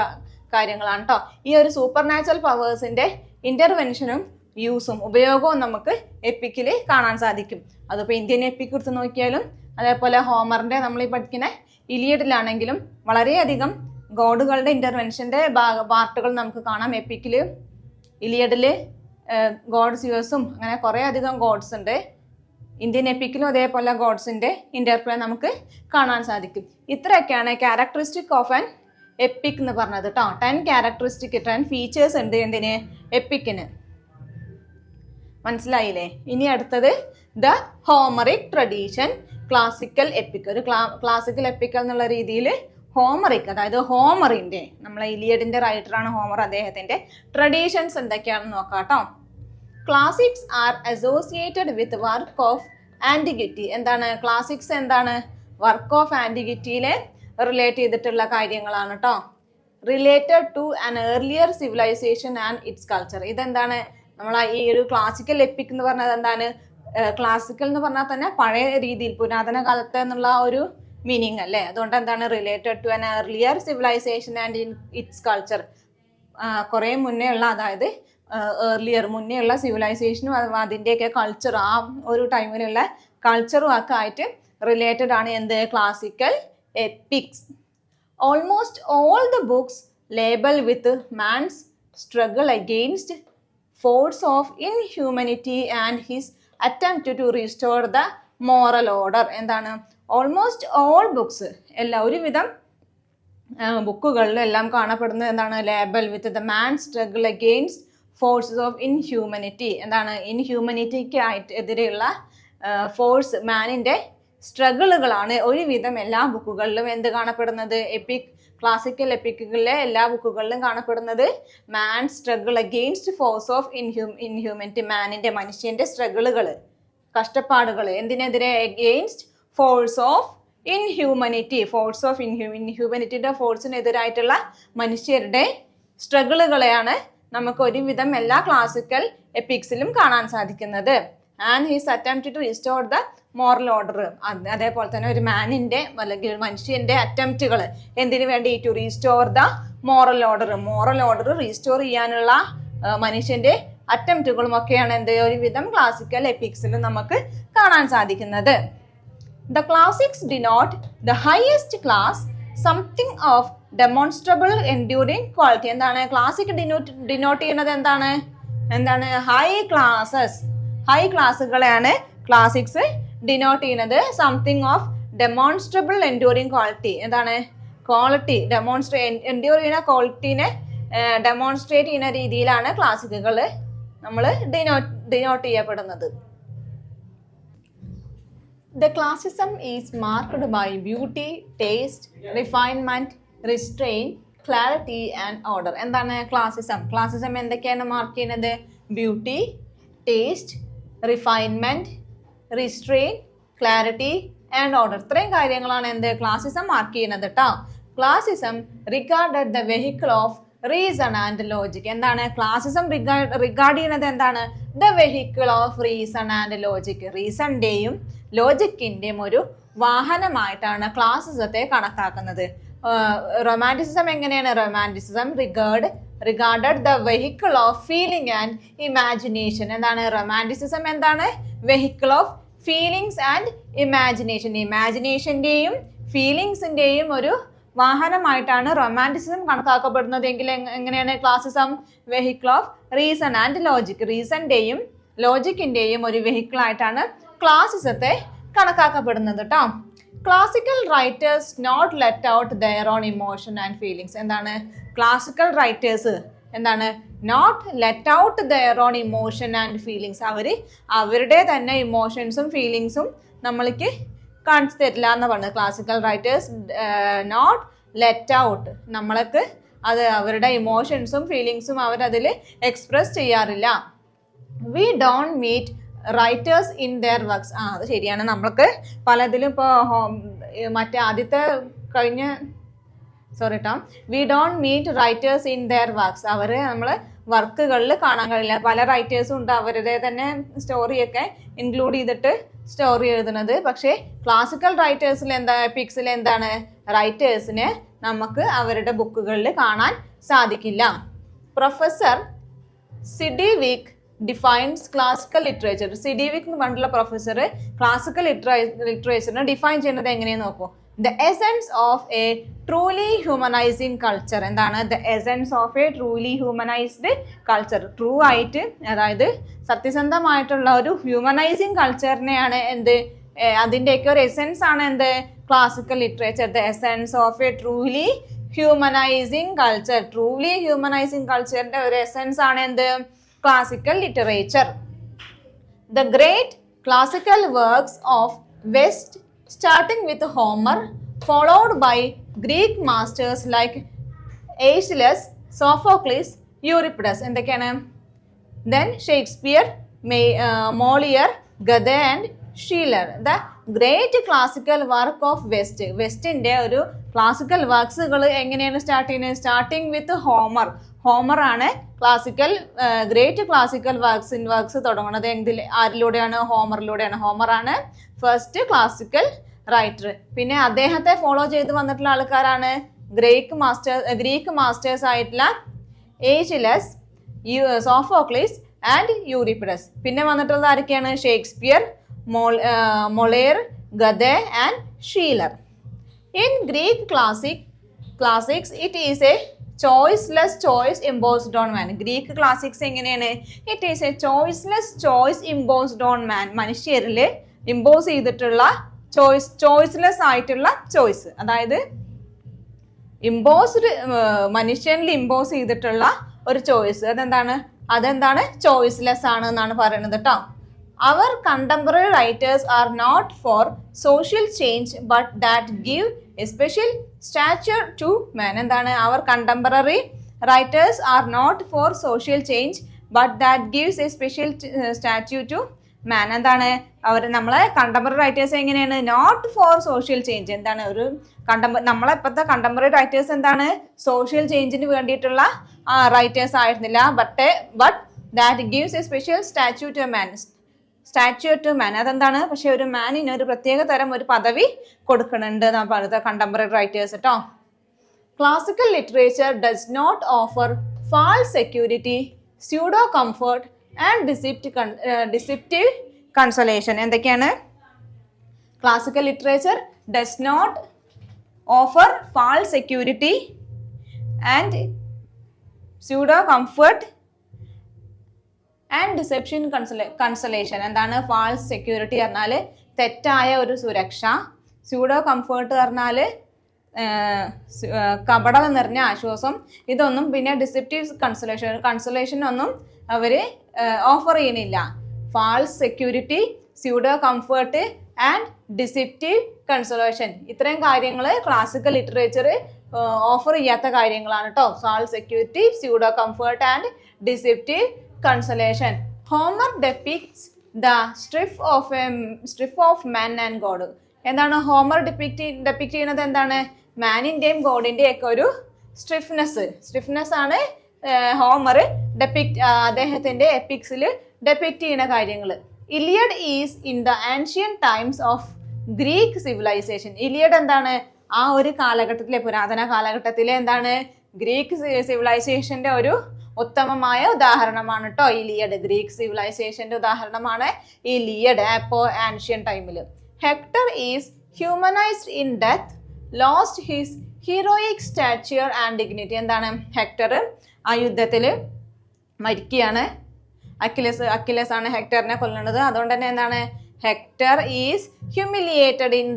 കാര്യങ്ങളാണ് കേട്ടോ. ഈ ഒരു സൂപ്പർ നാച്ചുറൽ പവേഴ്സിന്റെ ഇന്റർവെൻഷനും യൂസും ഉപയോഗവും നമുക്ക് എപ്പിക്കിൽ കാണാൻ സാധിക്കും. അതിപ്പോൾ ഇന്ത്യൻ എപ്പിക് എടുത്ത് നോക്കിയാലും അതേപോലെ ഹോമറിന്റെ നമ്മൾ ഈ പഠിക്കുന്ന ഇലിയഡിലാണെങ്കിലും വളരെയധികം ഗോഡുകളുടെ ഇന്റർവെൻഷന്റെ പാർട്ടുകൾ നമുക്ക് കാണാം. എപ്പിക്കില്, ഇലിയഡില് ഗോഡ് സിവേഴ്സും അങ്ങനെ കുറെ അധികം ഗോഡ്സ് ഉണ്ട്. ഇന്ത്യൻ എപ്പിക്കിലും അതേപോലെ ഗോഡ്സിന്റെ ഇന്റർപ്ലേ നമുക്ക് കാണാൻ സാധിക്കും. ഇത്രയൊക്കെയാണ് ക്യാരക്ടറിസ്റ്റിക് ഓഫ് ആൻ എപ്പിക് എന്ന് പറഞ്ഞത് കേട്ടോ. 10 ക്യാരക്ടറിസ്റ്റിക് 10 ഫീച്ചേഴ്സ് ഉണ്ട് എന്തിന്, എപ്പിക്കിന്. മനസ്സിലായില്ലേ? ഇനി അടുത്തത് the Homeric tradition, classical EPIC. ഒരു ക്ലാസിക്കൽ എപ്പിക് എന്നുള്ള രീതിയിൽ ഹോമറിക്, അതായത് ഹോമറിന്റെ, നമ്മളെ ഇലിയഡിന്റെ റൈറ്ററാണ് ഹോമർ, അദ്ദേഹത്തിന്റെ ട്രഡീഷൻസ് എന്തൊക്കെയാണെന്ന് നോക്കാം കേട്ടോ. Classics are associated with work of antiquity. എന്താണ് ക്ലാസിക്സ്? എന്താണ്? വർക്ക് ഓഫ് ആന്റിക്വിറ്റിയിലെ റിലേറ്റ് ചെയ്തിട്ടുള്ള കാര്യങ്ങളാണ് കേട്ടോ. Related to an earlier civilisation and its culture. ഇതെന്താണ്? നമ്മൾ ഈ ഒരു ക്ലാസിക്കൽ എപ്പിക് എന്ന് പറഞ്ഞത് എന്താണ്? ക്ലാസിക്കൽ എന്ന് പറഞ്ഞാൽ തന്നെ പഴയ രീതിയിൽ, പുരാതന കാലത്ത് എന്നുള്ള ഒരു മീനിങ് അല്ലേ. അതുകൊണ്ട് എന്താണ്? Related to an earlier civilisation and its culture. കുറെ മുന്നേ ഉള്ള, അതായത് ഏർലിയർ മുന്നേ ഉള്ള സിവിലൈസേഷനും അതിൻ്റെയൊക്കെ കൾച്ചർ, ആ ഒരു ടൈമിലുള്ള കൾച്ചറും ഒക്കെ ആയിട്ട് റിലേറ്റഡ് ആണ് എന്ത്? Classical epics. Almost all the books label with man's struggle against force of inhumanity and his attempt to restore the moral order. എന്താണ്? ഓൾമോസ്റ്റ് ഓൾ ബുക്സ്, എല്ലാ ഒരുവിധം ബുക്കുകളിലും എല്ലാം കാണപ്പെടുന്നത് എന്താണ്? Label with the man struggle against forces of inhumanity. എന്താണ്? ഇൻഹ്യൂമനിറ്റിക്ക് ആയിട്ട് എതിരെയുള്ള ഫോഴ്സ്, മാനിന്റെ സ്ട്രഗിളുകളാണ് ഒരുവിധം എല്ലാ ബുക്കുകളിലും എന്ത് കാണപ്പെടുന്നത്? എപ്പിക്, ക്ലാസിക്കൽ എപ്പിക്കുകളിലെ എല്ലാ ബുക്കുകളിലും കാണപ്പെടുന്നത് man struggle against force of inhumanity. മാനിന്റെ, മനുഷ്യന്റെ സ്ട്രഗിളുകൾ, കഷ്ടപ്പാടുകൾ എന്തിനെതിരെ? Against force of inhumanity. Force of ഇൻഹ്യൂമനിറ്റിയുടെ ഫോഴ്സിനെതിരായിട്ടുള്ള മനുഷ്യരുടെ സ്ട്രഗിളുകളെയാണ് നമുക്ക് ഒരുവിധം എല്ലാ ക്ലാസിക്കൽ എപ്പിക്സിലും കാണാൻ സാധിക്കുന്നത്. And his attempt to restore the moral order. അതേപോലെ തന്നെ ഒരു മാനിന്റെ അല്ലെങ്കിൽ മനുഷ്യന്റെ അറ്റംപ്റ്റുകൾ എന്തിനു വേണ്ടി? To restore the moral order. Moral order restore ചെയ്യാനുള്ള മനുഷ്യന്റെ അറ്റംപ്റ്റുകളും ഒക്കെയാണ് എന്ത്? ഒരുവിധം ക്ലാസിക്കൽ എപ്പിക്സിലും നമുക്ക് കാണാൻ സാധിക്കുന്നത്. The classics denote the highest class, something of demonstrable enduring quality. എന്താണ് ക്ലാസിക് ഡിനോട്ട് ചെയ്യുന്നത്? എന്താണ് ഹൈ ക്ലാസസ്, ഹൈ ക്ലാസ്സുകളെയാണ് ക്ലാസിക്സ് ഡിനോട്ട് ചെയ്യുന്നത്. Something of demonstrable enduring quality. എന്താണ്? ക്വാളിറ്റി എൻഡ്യൂർ ചെയ്യുന്ന ക്വാളിറ്റീനെ ഡെമോൺസ്ട്രേറ്റ് ചെയ്യുന്ന രീതിയിലാണ് ക്ലാസിക്കുകൾ നമ്മൾ ഡിനോട്ട് ചെയ്യപ്പെടുന്നത്. The classicism is marked by beauty, taste, refinement, restraint, clarity and order. എന്താണ് ക്ലാസിസം? ക്ലാസിസം എന്തൊക്കെയാണ് മാർക്ക് ചെയ്യുന്നത്? Beauty, taste, refinement, restraint, clarity and order. ഇത്രയും കാര്യങ്ങളാണ് എന്ത്? ക്ലാസിസം മാർക്ക് ചെയ്യുന്നത് കേട്ടോ. Classicism regarded the vehicle of reason and logic. എന്താണ് classicism regard ചെയ്യുന്നത്? എന്താണ്? The vehicle of reason and logic. റീസണിന്റെയും ലോജിക്കിന്റെയും ഒരു വാഹനമായിട്ടാണ് ക്ലാസിസത്തെ കണക്കാക്കുന്നത്. റൊമാൻറ്റിസിസം എങ്ങനെയാണ്? Romanticism regarded the vehicle of feeling and imagination. എന്താണ് റൊമാൻറ്റിസിസം? എന്താണ്? Vehicle of feelings and imagination. ഇമാജിനേഷന്റെയും ഫീലിംഗ്സിന്റെയും ഒരു വാഹനമായിട്ടാണ് റൊമാൻറ്റിസിസം കണക്കാക്കപ്പെടുന്നത്. എങ്കിൽ എങ്ങനെയാണ് classicism? Vehicle of reason and logic. റീസണിന്റെയും ലോജിക്കിന്റെയും ഒരു വെഹിക്കിൾ ആയിട്ടാണ് ക്ലാസിസത്തെ കണക്കാക്കപ്പെടുന്നത് കേട്ടോ. Classical writers not let out their own emotion and feelings. എന്താണ് ക്ലാസിക്കൽ റൈറ്റേഴ്സ് എന്താണ്? Not let out their own emotion and feelings. അവരുടെ തന്നെ ഇമോഷൻസും ഫീലിങ്സും നമ്മൾക്ക് കാണിച്ചു തരില്ല എന്ന് പറഞ്ഞത്. Classical writers not let out, നമ്മൾക്ക് അത് അവരുടെ ഇമോഷൻസും ഫീലിങ്സും അവരതിൽ എക്സ്പ്രസ് ചെയ്യാറില്ല. We don't meet writers in their works. അത് ശരിയാണ്. നമ്മൾക്ക് പലതിലും ഇപ്പോൾ മറ്റേ ആദ്യത്തെ കഴിഞ്ഞ we don't meet writers in their works. അവർ നമ്മൾ വർക്കുകളിൽ കാണാൻ കഴിയില്ല. പല റൈറ്റേഴ്സും ഉണ്ട് അവരുടെ തന്നെ സ്റ്റോറിയൊക്കെ ഇൻക്ലൂഡ് ചെയ്തിട്ട് സ്റ്റോറി എഴുതുന്നത്. പക്ഷേ ക്ലാസിക്കൽ റൈറ്റേഴ്സിൽ എപ്പിക്സിൽ എന്താണ്? റൈറ്റേഴ്സിനെ നമുക്ക് അവരുടെ ബുക്കുകളിൽ കാണാൻ സാധിക്കില്ല. Professor Sidgwick defines classical literature. Sidgwick എന്ന് പറഞ്ഞിട്ടുള്ള പ്രൊഫസർ ക്ലാസിക്കൽ ലിറ്ററേച്ചറിനെ ഡിഫൈൻ ചെയ്യുന്നത് എങ്ങനെയാന്ന് നോക്കൂ. The essence of a truly humanising culture. എന്താണ് the essence of a truly humanised culture? True ആയിട്ട്, അതായത് സത്യസന്ധമായിട്ടുള്ള ഒരു ഹ്യൂമനൈസിങ് കൾച്ചറിനെയാണ് എന്ത്, അതിൻ്റെയൊക്കെ ഒരു എസെൻസ് ആണ് എന്ത്, classical literature. The essence of a truly humanising culture. Truly humanising കൾച്ചറിന്റെ ഒരു എസെൻസ് ആണ് എന്ത്, classical literature. The great classical works of West, starting with Homer, followed by Greek masters like Aeschylus, Sophocles, Euripides. എന്തൊക്കെയാണ്? Then Shakespeare, Molière, Goethe and Schiller. The great classical work of West. വെസ്റ്റിന്റെ ഒരു classical വർക്ക്സുകൾ എങ്ങനെയാണ് start ചെയ്യുന്നത്? Starting with Homer. Homer ആണ് classical great classical works തുടങ്ങുന്നത്. ആരിലൂടെയാണ്? ഹോമറിലൂടെയാണ്. Homer ആണ് first classical writer. പിന്നെ അദ്ദേഹത്തെ follow ചെയ്ത് വന്നിട്ടുള്ള ആൾക്കാരാണ് ഗ്രീക്ക് മാസ്റ്റേഴ്സ് ആയിട്ടുള്ള ഏച്ചിലസ്, സോഫോക്ലിസ് ആൻഡ് യൂറിപ്പിഡസ്. പിന്നെ വന്നിട്ടുള്ളത് ആരൊക്കെയാണ്? Shakespeare, Moliere, Goethe and Schiller. In Greek classics it is a choiceless choice imposed on man. Greek classics എങ്ങനെയാണ്? It is a choiceless choice imposed on man. മനുഷ്യരിൽ impose ചെയ്തിട്ടുള്ള ചോയ്സ്ലെസ് ആയിട്ടുള്ള choice, അതായത് മനുഷ്യനിൽ ഇമ്പോസ് ചെയ്തിട്ടുള്ള ഒരു ചോയ്സ്. അതെന്താണ് ചോയ്സ്ലെസ് ആണ് എന്നാണ് പറയുന്നത് കേട്ടോ. Our contemporary writers are not for social change but that give a special stature to man. എന്താണ്? Our contemporary writers are not for social change but that gives a special stature to man. എന്താണ്? നമ്മളെ contemporary writers എങ്ങനെയാണ്? Not for social change. എന്താണ്? നമ്മളെ ഇപ്പോഴത്തെ contemporary writers എന്താണ്? Social ചേഞ്ചിന് വേണ്ടിയിട്ടുള്ള റൈറ്റേഴ്സ് ആയിരുന്നില്ല. But that gives a special statue to man. അതെന്താണ്? പക്ഷെ ഒരു മാനിന് ഒരു പ്രത്യേക തരം ഒരു പദവി കൊടുക്കുന്നുണ്ട് എന്നാണ് പറയുന്നത് കണ്ടംപററി റൈറ്റേഴ്സ് കേട്ടോ. Classical literature does not offer false security, pseudo comfort and deceptive consolation. എന്തൊക്കെയാണ്? Classical literature does not offer false security and pseudo comfort and deception consolation. എന്താണ്? ഫാൾസ് സെക്യൂരിറ്റി പറഞ്ഞാൽ തെറ്റായ ഒരു സുരക്ഷ, സ്യൂഡോ കംഫേർട്ട് പറഞ്ഞാൽ കപടത നിറഞ്ഞ ആശ്വാസം, ഇതൊന്നും. പിന്നെ ഡിസെപ്റ്റീവ് കൺസലേഷൻ ഒന്നും അവർ ഓഫർ ചെയ്യുന്നില്ല. False security, pseudo comfort and deceptive consolation, ഇത്രയും കാര്യങ്ങൾ ക്ലാസിക്കൽ ലിറ്ററേച്ചർ ഓഫർ ചെയ്യാത്ത കാര്യങ്ങളാണ് കേട്ടോ. False security, pseudo comfort and deceptive consolation. Homer depicts the strife of man and God. എന്താണ് ഹോമർ ഡെപ്പിക്ട് ചെയ്യുന്നത്? എന്താണ്? മാനിന്റെയും ഗോഡിന്റെയും ഒക്കെ ഒരു സ്ട്രിഫ്നെസ് ആണ് ഹോമർ അദ്ദേഹത്തിന്റെ എപ്പിക്സിൽ ഡെപ്പിക്ട് ചെയ്യുന്ന കാര്യങ്ങൾ. Iliad is in the ancient times of Greek civilisation. Iliad എന്താണ്? ആ ഒരു കാലഘട്ടത്തിലെ, പുരാതന കാലഘട്ടത്തിലെ എന്താണ്? ഗ്രീക്ക് സിവിലൈസേഷന്റെ ഒരു ഉത്തമമായ ഉദാഹരണമാണ് കേട്ടോ ഇലിയഡ്. ഗ്രീക്ക് സിവിലൈസേഷന്റെ ഉദാഹരണമാണ് ഇലിയഡ് അപ്പോ ആൻഷ്യൻ ടൈമിൽ. Hector is humanised in death, lost his heroic stature and dignity. എന്താണ്? ഹെക്ടർ ആ യുദ്ധത്തിൽ മരിക്കുകയാണ്. അക്കിലസ് ആണ് ഹെക്ടറിനെ കൊല്ലുന്നത്. അതുകൊണ്ട് തന്നെ എന്താണ്? Hector is humiliated in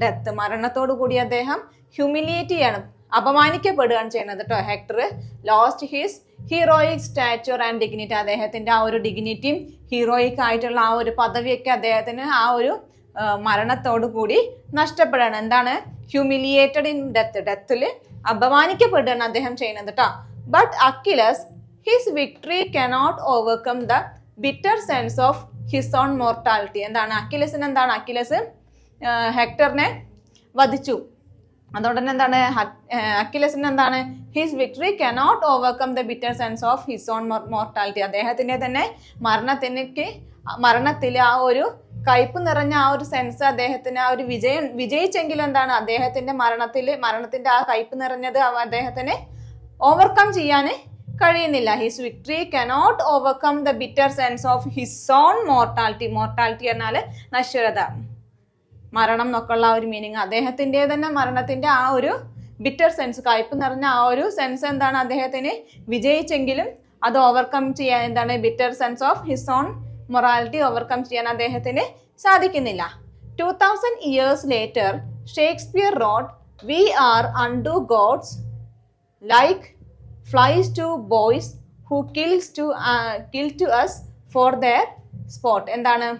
death. മരണത്തോടു കൂടി അദ്ദേഹം ഹ്യൂമിലിയേറ്റ് ചെയ്യാണ്, അപമാനിക്കപ്പെടുകയാണ് ചെയ്യുന്നത് കേട്ടോ. Hector lost his heroic stature and dignity. അദ്ദേഹത്തിന്റെ ആ ഒരു ഡിഗ്നിറ്റിയും ഹീറോയിക് ആയിട്ടുള്ള ആ ഒരു പദവിയൊക്കെ അദ്ദേഹത്തിന് ആ ഒരു മരണത്തോടു കൂടി നഷ്ടപ്പെടുകയാണ്. എന്താണ്? ഹ്യൂമിലിയേറ്റഡ് ഇൻ ഡെത്തിൽ അപമാനിക്കപ്പെടുകയാണ് അദ്ദേഹം ചെയ്യുന്നത് കേട്ടോ. But Achilles his victory cannot overcome the bitter sense of his own mortality. എന്താണ്? അക്കിലസ് ഹെക്ടറിനെ വധിച്ചു. അതുകൊണ്ട് തന്നെ എന്താണ്? അക്കിലസിന് എന്താണ്? His victory cannot overcome the bitter sense of his own mortality. അദ്ദേഹത്തിന്റെ തന്നെ മരണത്തിൽ ആ ഒരു കയ്പ് നിറഞ്ഞ ആ ഒരു സെൻസ് അദ്ദേഹത്തിന് ആ ഒരു വിജയിച്ചെങ്കിലും എന്താണ്? അദ്ദേഹത്തിന്റെ മരണത്തിന്റെ ആ കയ്പ് നിറഞ്ഞത് അദ്ദേഹത്തിന് ഓവർകം ചെയ്യാൻ കഴിയുന്നില്ല. His victory cannot overcome the bitter sense of his own mortality. Mortality എന്നാൽ നശ്വരത. മരണം എന്നൊക്കെയുള്ള ആ ഒരു മീനിങ്. അദ്ദേഹത്തിൻ്റെ തന്നെ മരണത്തിൻ്റെ ആ ഒരു ബിറ്റർ സെൻസ്, കയ്പ് നിറഞ്ഞ ആ ഒരു സെൻസ് എന്താണ് അദ്ദേഹത്തിന് വിജയിച്ചെങ്കിലും അത് ഓവർകം ചെയ്യാൻ എന്താണ് bitter sense of his own morality overcome ചെയ്യാൻ അദ്ദേഹത്തിന് സാധിക്കുന്നില്ല. 2000 years later, Shakespeare wrote, "We are unto gods like flies to boys who kill to us for their sport." എന്താണ്?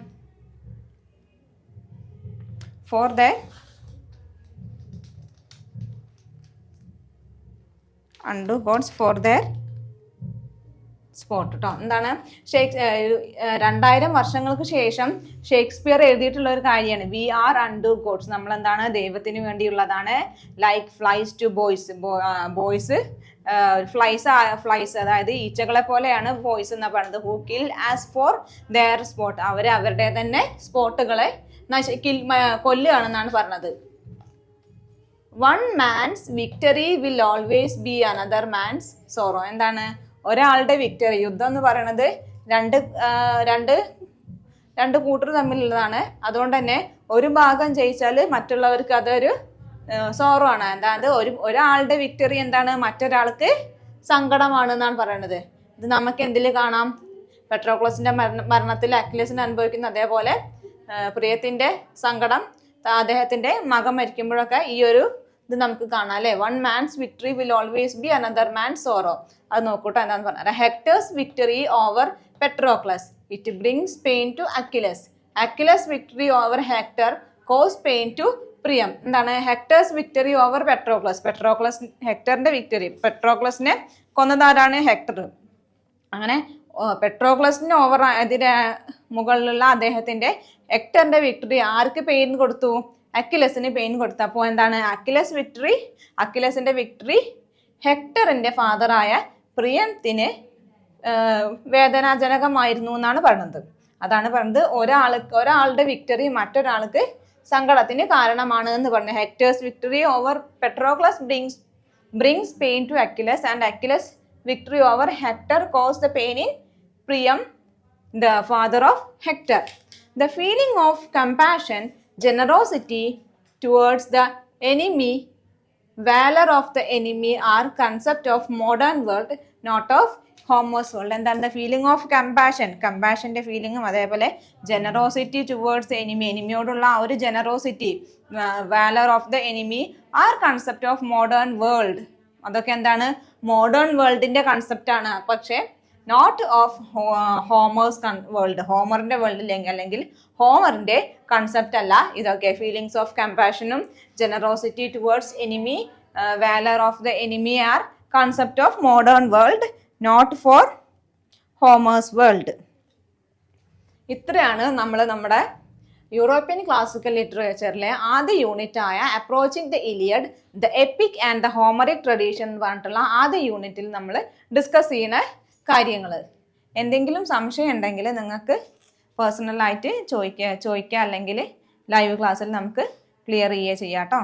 For their unto gods for their spot കേട്ടോ. എന്താണ് 2000 വർഷങ്ങൾക്ക് ശേഷം Shakespeare എഴുതിയിട്ടുള്ള ഒരു കാര്യമാണ് വി ആർ അൺടു ഗോഡ്സ്, നമ്മൾ എന്താണ് ദൈവത്തിന് വേണ്ടിയുള്ളതാണ്. Like flies to boys, boys flies അതായത് ഈച്ചകളെ പോലെയാണ് ബോയ്സ് എന്ന് പറയുന്നത്. Who kill us for their sport, അവരുടെ തന്നെ സ്പോട്ടുകളെ കൊല്ലുകയാണെന്നാണ് പറഞ്ഞത്. One man's victory will always be another man's sorrow. എന്താണ് ഒരാളുടെ വിക്ടറി, യുദ്ധം എന്ന് പറയുന്നത് രണ്ട് കൂട്ടർ തമ്മിലുള്ളതാണ്. അതുകൊണ്ട് തന്നെ ഒരു ഭാഗം ജയിച്ചാൽ മറ്റുള്ളവർക്ക് അതൊരു സോറോ ആണ്. അതായത് ഒരാളുടെ വിക്ടറി എന്താണ് മറ്റൊരാൾക്ക് സങ്കടമാണ് എന്നാണ് പറയുന്നത്. ഇത് നമുക്ക് എന്തിൽ കാണാം? പെട്രോക്ലസിന്റെ മരണത്തിൽ അക്വിലസിന് അനുഭവിക്കുന്ന അതേപോലെ പ്രിയത്തിന്റെ സങ്കടം അദ്ദേഹത്തിന്റെ മകൻ മരിക്കുമ്പോഴൊക്കെ ഈ ഒരു ഇത് നമുക്ക് കാണാം അല്ലെ. One man's victory will always be another man's sorrow. അത് നോക്കൂട്ടോ എന്താന്ന് പറഞ്ഞാൽ Hector's victory over Patroclus it brings pain to Achilles. Achilles victory over Hector cause pain to Priam. എന്താണ് ഹെക്ടേഴ്സ് വിക്ടറി ഓവർ പെട്രോക്ലസ് ഹെക്ടറിന്റെ വിക്ടറി, പെട്രോക്ലസിനെ കൊന്നതാരാണ്? Hector. അങ്ങനെ പെട്രോക്ലസിന് ഓവർ അതിന് മുകളിലുള്ള അദ്ദേഹത്തിന്റെ ഹെക്ടറിന്റെ വിക്ടറി ആർക്ക് പെയിൻ കൊടുത്തു? അക്വിലസിന് പെയിൻ കൊടുത്തു. അപ്പോൾ എന്താണ് അക്വിലസിന്റെ വിക്ടറി ഹെക്ടറിന്റെ ഫാദറായ പ്രിയത്തിന് വേദനാജനകമായിരുന്നു എന്നാണ് പറയുന്നത്. അതാണ് പറയുന്നത് ഒരാളുടെ വിക്ടറി മറ്റൊരാൾക്ക് സങ്കടത്തിന് കാരണമാണ് എന്ന് പറഞ്ഞു. Hector's victory over Patroclus brings pain to Achilles, and Achilles' victory over Hector caused the pain in Priam, the father of Hector. The feeling of compassion, generosity towards the enemy, valor of the enemy are concept of modern world, not of Homer's world. എന്താണ് the feeling of compassion? കമ്പാഷൻ്റെ ഫീലിങ്ങും അതേപോലെ generosity towards the enemy, എനിമിയോടുള്ള ആ ഒരു generosity, valour of the enemy are concept of modern world. അതൊക്കെ എന്താണ് modern വേൾഡിന്റെ കൺസെപ്റ്റാണ്. പക്ഷേ നോട്ട് ഓഫ് ഹോമേഴ്സ് വേൾഡ്, ഹോമറിന്റെ വേൾഡിൽ അല്ലെങ്കിൽ ഹോമറിന്റെ കൺസെപ്റ്റ് അല്ല ഇതൊക്കെ. ഫീലിങ്സ് ഓഫ് കമ്പാഷനും generosity towards enemy, valour of the enemy are concept of modern world, not for Homer's world. ഇത്രയാണ് നമ്മുടെ യൂറോപ്യൻ ക്ലാസിക്കൽ ലിറ്ററേച്ചറിലെ ആദ്യ യൂണിറ്റ് ആയ approaching the Iliad, the EPIC and the Homeric tradition എന്ന് പറഞ്ഞിട്ടുള്ള ആദ്യ യൂണിറ്റിൽ നമ്മൾ ഡിസ്കസ് ചെയ്യുന്ന കാര്യങ്ങൾ. എന്തെങ്കിലും സംശയം ഉണ്ടെങ്കിൽ നിങ്ങൾക്ക് പേഴ്സണലായിട്ട് ചോദിക്കുക അല്ലെങ്കിൽ ലൈവ് ക്ലാസ്സിൽ നമുക്ക് ക്ലിയർ ചെയ്യുക ചെയ്യാം കേട്ടോ.